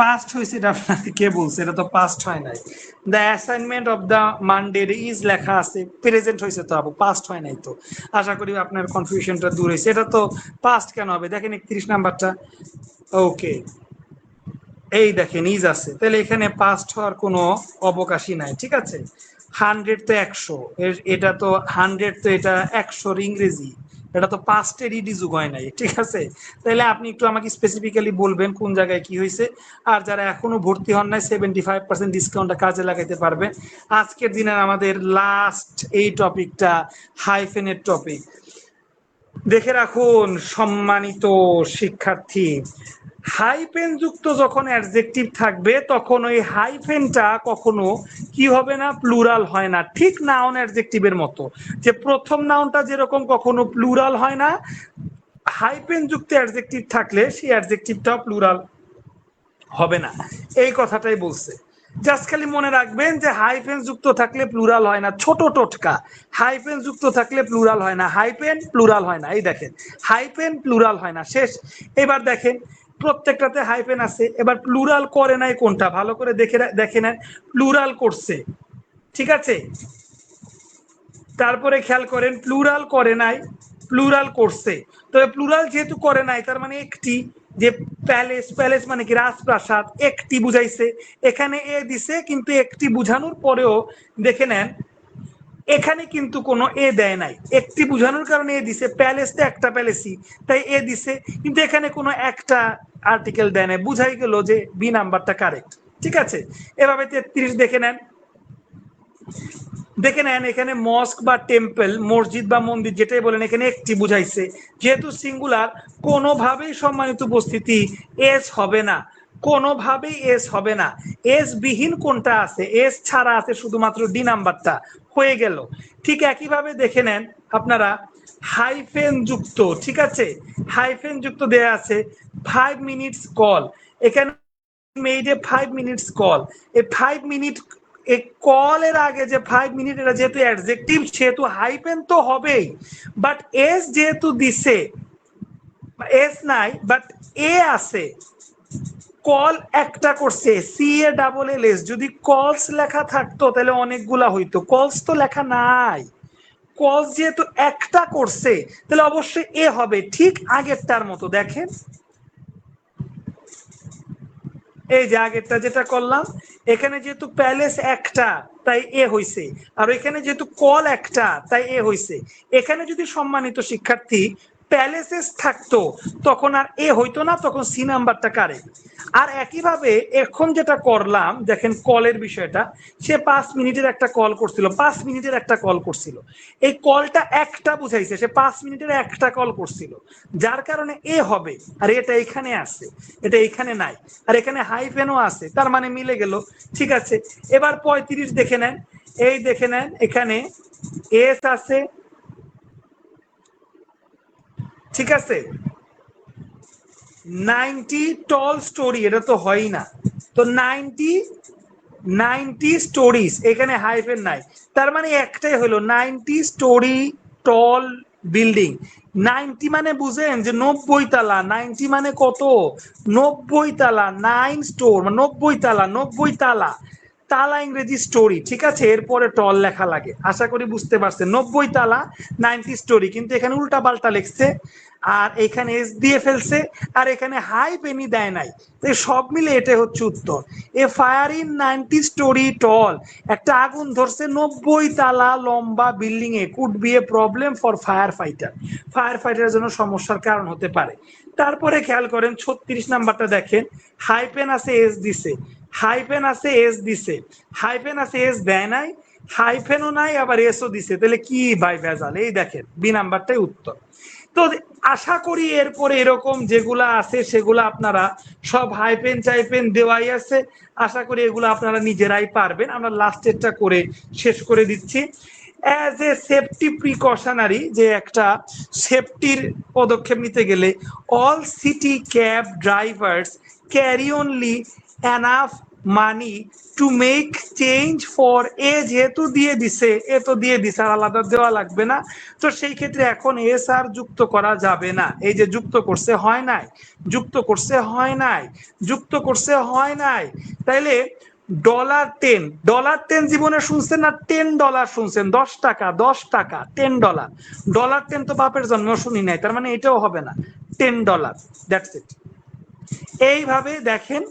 পাস্ট হয়েছে এটা আপনাকে কে বলছে? এটা তো পাস্ট হয় নাই। The assignment of the Monday is লেখা আছে, প্রেজেন্ট হয়েছে তো আপু, পাস্ট হয় নাই তো। আশা করি আপনার কনফিউশনটা দূর হয়েছে। এটা তো পাস্ট কেন হবে? দেখেন 31 নাম্বারটা। ওকে, এই দেখেন ইজ আছে, তাহলে এখানে পাস্ট হওয়ার কোনো অবকাশই নাই। ঠিক আছে, 100 তো 100, এটা তো 100 তো এটা 100 ইংরেজি, এটা তো পাস্টের ইডি যুগ হয় নাই। ঠিক আছে, তাহলে আপনি একটু আমাকে স্পেসিফিক্যালি বলবেন কোন জায়গায় কি হয়েছে। আর যারা এখনো ভর্তি হন নাই 75% ডিসকাউন্টটা কাজে লাগাইতে পারবে। আজকের দিনের আমাদের লাস্ট এই টপিকটা হাইফেনের টপিক। দেখে রাখুন সম্মানিত শিক্ষার্থী, হাইফেন যুক্ত যখন অ্যাডজেক্টিভ থাকবে তখন ওই হাইফেনটা কখনো কি হবে না, প্লুরাল হয় না। ঠিক নাউন অ্যাডজেক্টিভের মতো, যে প্রথম নাউনটা যেরকম কখনো প্লুরাল হয় না, হাইফেন যুক্ত অ্যাডজেক্টিভ থাকলে সেই অ্যাডজেক্টিভটাও প্লুরাল হবে না। এই কথাটাই বলছে। জাস্ট খালি মনে রাখবেন যে হাইফেন যুক্ত থাকলে প্লুরাল হয় না। ছোট টোটকা, হাইফেন যুক্ত থাকলে প্লুরাল হয় না, হাইফেন প্লুরাল হয় না। এই দেখেন, হাইফেন প্লুরাল হয় না, শেষ। এবার দেখেন প্রত্যেকটাতে হাইফেন আছে। এবার প্লুরাল করে নাই কোনটা, ভালো করে দেখে নেন। প্লুরাল করছে, ঠিক আছে। তারপরে খেয়াল করেন প্লুরাল করে নাই, প্লুরাল করছে। তবে প্লুরাল যেহেতু করে নাই তার মানে একটি, যে প্যালেস, প্যালেস মানে কি রাজপ্রাসাদ, একটি বুঝাইছে। এখানে এ দিছে, কিন্তু একটি বুঝানোর পরেও দেখে নেন এখানে কিন্তু কোনো এ দেয় নাই। একটি বুঝানোর কারণে এ দিছে, প্যালেস তো একটা প্যালেসই, তাই এ দিছে। কিন্তু এখানে কোনো একটা আর্টিকেল দেয় নাই, বুঝাই গেল যে বি নাম্বারটা কারেক্ট। ঠিক আছে, এভাবে 33 দেখে নেন। দেখে নেন এখানে মস্ক বা টেম্পল, মসজিদ বা মন্দির যেটাই বলেন, এখানে একটি বুঝাইছে। যেহেতু সিঙ্গুলার, কোনোভাবেই সম্মানিত উপস্থিতি এস হবে না, কোনোভাবেই এস হবে না। এস বিহীন কোনটা আছে? এস ছাড়া আছে শুধুমাত্র ডি নাম্বারটা, হয়ে গেল। ঠিক একইভাবে দেখে নেন আপনারা হাইফেন যুক্ত, ঠিক আছে, হাইফেন যুক্ত দেয়া আছে 5 মিনিটস কল। এখানে মেড এ 5 মিনিটস কল, এই 5 মিনিট, এই কলের আগে যে 5 মিনিট, এটা যেহেতু অ্যাডজেক্টিভ সেহেতু হাইফেন তো হবেই। বাট এস যেহেতু দিছে, এস নাই বাট এ আছে, কল একটা করছে, C A double L S. যদি কলস লেখা থাকতো তাহলে অনেকগুলা হইতো, কলস তো লেখা নাই। কলস যেহেতু একটা করছে তাহলে অবশ্যই এ হবে, ঠিক আগেরটার মতো। দেখেন এই যে আগেরটা যেটা করলাম, এখানে যেহেতু প্যালেস একটা তাই এ হইছে, আর এখানে যেহেতু কল একটা তাই এ হইছে। এখানে যদি সম্মানিত শিক্ষার্থী প্যালেসেস থাকতো তখন আর এ হইতো না, তখন সি নাম্বারটা কারেক্ট। আর একইভাবে এখন যেটা করলাম দেখেন কলের বিষয়টা, সে 5 মিনিটের একটা কল করছিল, 5 মিনিটের একটা কল করছিল, এই কলটা একটা বুঝাইছে, সে 5 মিনিটের একটা কল করছিল, যার কারণে এ হবে। আর এটা এখানে আছে, এটা এখানে নাই, আর এখানে হাইফেনও আছে, তার মানে মিলে গেল। ঠিক আছে, এবার 35 দেখে নেন, এই দেখে নেন এখানে এস আছে, ঠিক আছে, 90 টল স্টোরি, এটা তো হয়ই না, তো 90 স্টোরিজ, এখানে হাইফেন নাই, তার মানে একটাই হলো 90 স্টোরি টল বিল্ডিং। 90 মানে বুঝেন যে 90 তালা, 90 মানে কত, 90 তালা, 9 স্টোর মানে 90 তালা, 90 তালা, তালা ইংরেজি স্টোরি, ঠিক আছে, এরপরে টল লেখা লাগে, আশা করি বুঝতে পারছেন, 90 তালা 90 স্টোরি, কিন্তু এখানে উল্টা পাল্টা লিখছে, আর এখানে এস দিয়ে ফেলছে, আর এখানে হাই পেনি দেয় নাই, তো সব মিলে এটা হচ্ছে উত্তর। A fire in 90 story tall, একটা আগুন ধরছে 90 তালা লম্বা বিল্ডিং এ, could be a problem for fire fighter, fire ফাইটারের জন্য সমস্যার কারণ হতে পারে। তারপরে খেয়াল করেন 36 নাম্বারটা দেখেন, হাইপেন আছে এস দিছে, হাইপেন আছে এস দিছে, হাইপেন আছে এস দেয় নাই, হাইফেনও নাই, আবার এসও দিছে, তাহলে কি ভাই ভেজাল, এই দেখেন বি নাম্বারটাই উত্তর। তো আশা করি এরপরে এরকম যেগুলা আছে সেগুলা আপনারা সব হাইপেন চাইপেন দেওয়াই আছে, আশা করি এগুলো আপনারা নিজেরাই পারবেন। আমরা লাস্টেরটা করে শেষ করে দিচ্ছি। অ্যাজ এ সেফটি প্রিকশনারি, যে একটা সেফটির পদক্ষেপ নিতে গেলে, all city cab drivers carry only enough money to make change for, এ যেহেতু দিয়ে দিছে, এ তো দিয়ে দিছে, আর আলাদা দেওয়া লাগবে না, তো সেই ক্ষেত্রে এখন এস আর যুক্ত করা যাবে না। এই যে যুক্ত করছে হয় নাই, যুক্ত করছে হয় নাই, যুক্ত করছে হয় নাই, তাইলে $10, $10 জীবনে শুনছেন না, $10 শুনছেন, 10 টাকা, 10 টাকা, $10, $10 তো বাপের জন্ম শুনি নাই, তার মানে এটাও হবে না, $10, দ্যাটস ইট। এইভাবে দেখেন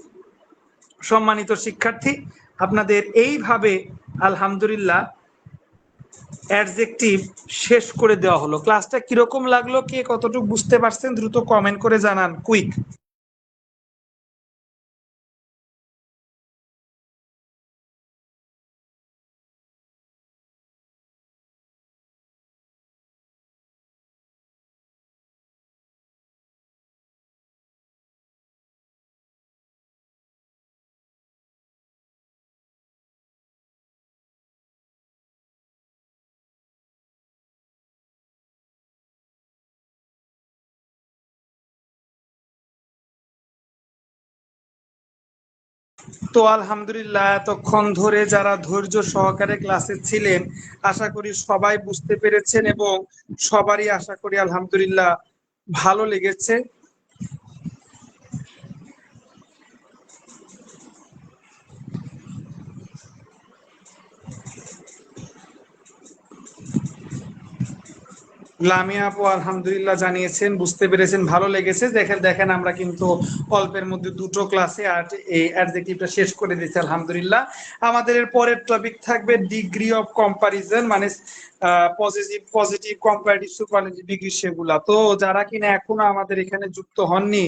সম্মানিত শিক্ষার্থী, আপনাদের এইভাবে আলহামদুলিল্লাহ অ্যাডজেক্টিভ শেষ করে দেওয়া হলো। ক্লাসটা কিরকম লাগলো, কে কতটুকু বুঝতে পারছেন দ্রুত কমেন্ট করে জানান, কুইক। তো আলহামদুলিল্লাহ এতক্ষণ ধরে যারা ধৈর্য সহকারে ক্লাসে ছিলেন, আশা করি সবাই বুঝতে পেরেছেন, এবং সবারই আশা করি আলহামদুলিল্লাহ ভালো লেগেছে। লামিয়া আপু আলহামদুলিল্লাহ জানিয়েছেন বুঝতে পেরেছেন, ভালো লেগেছে। দেখেন দেখেন আমরা কিন্তু অল্পের মধ্যে দুটো ক্লাসে আর এই অ্যাডজেক্টিভটা শেষ করে দিয়েছি আলহামদুলিল্লাহ। আমাদের এর পরের টপিক থাকবে ডিগ্রি অফ কম্পারিজন, মানে positive positive comparative superlative degree, সেগুলা। তো যারা কিনা এখনো আমাদের এখানে যুক্ত হননি,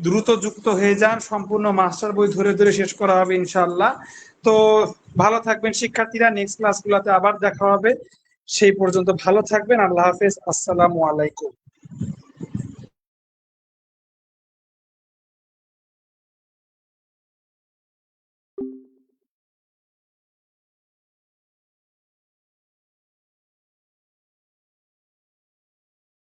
দ্রুত যুক্ত হয়ে যান, সম্পূর্ণ মাস্টার বই ধরে ধরে শেষ করা হবে ইনশাআল্লাহ। তো ভালো থাকবেন শিক্ষার্থীরা, নেক্সট ক্লাসগুলোতে আবার দেখা হবে, সেই পর্যন্ত ভালো থাকবেন, আল্লাহ হাফেজ, আসসালামু আলাইকুম।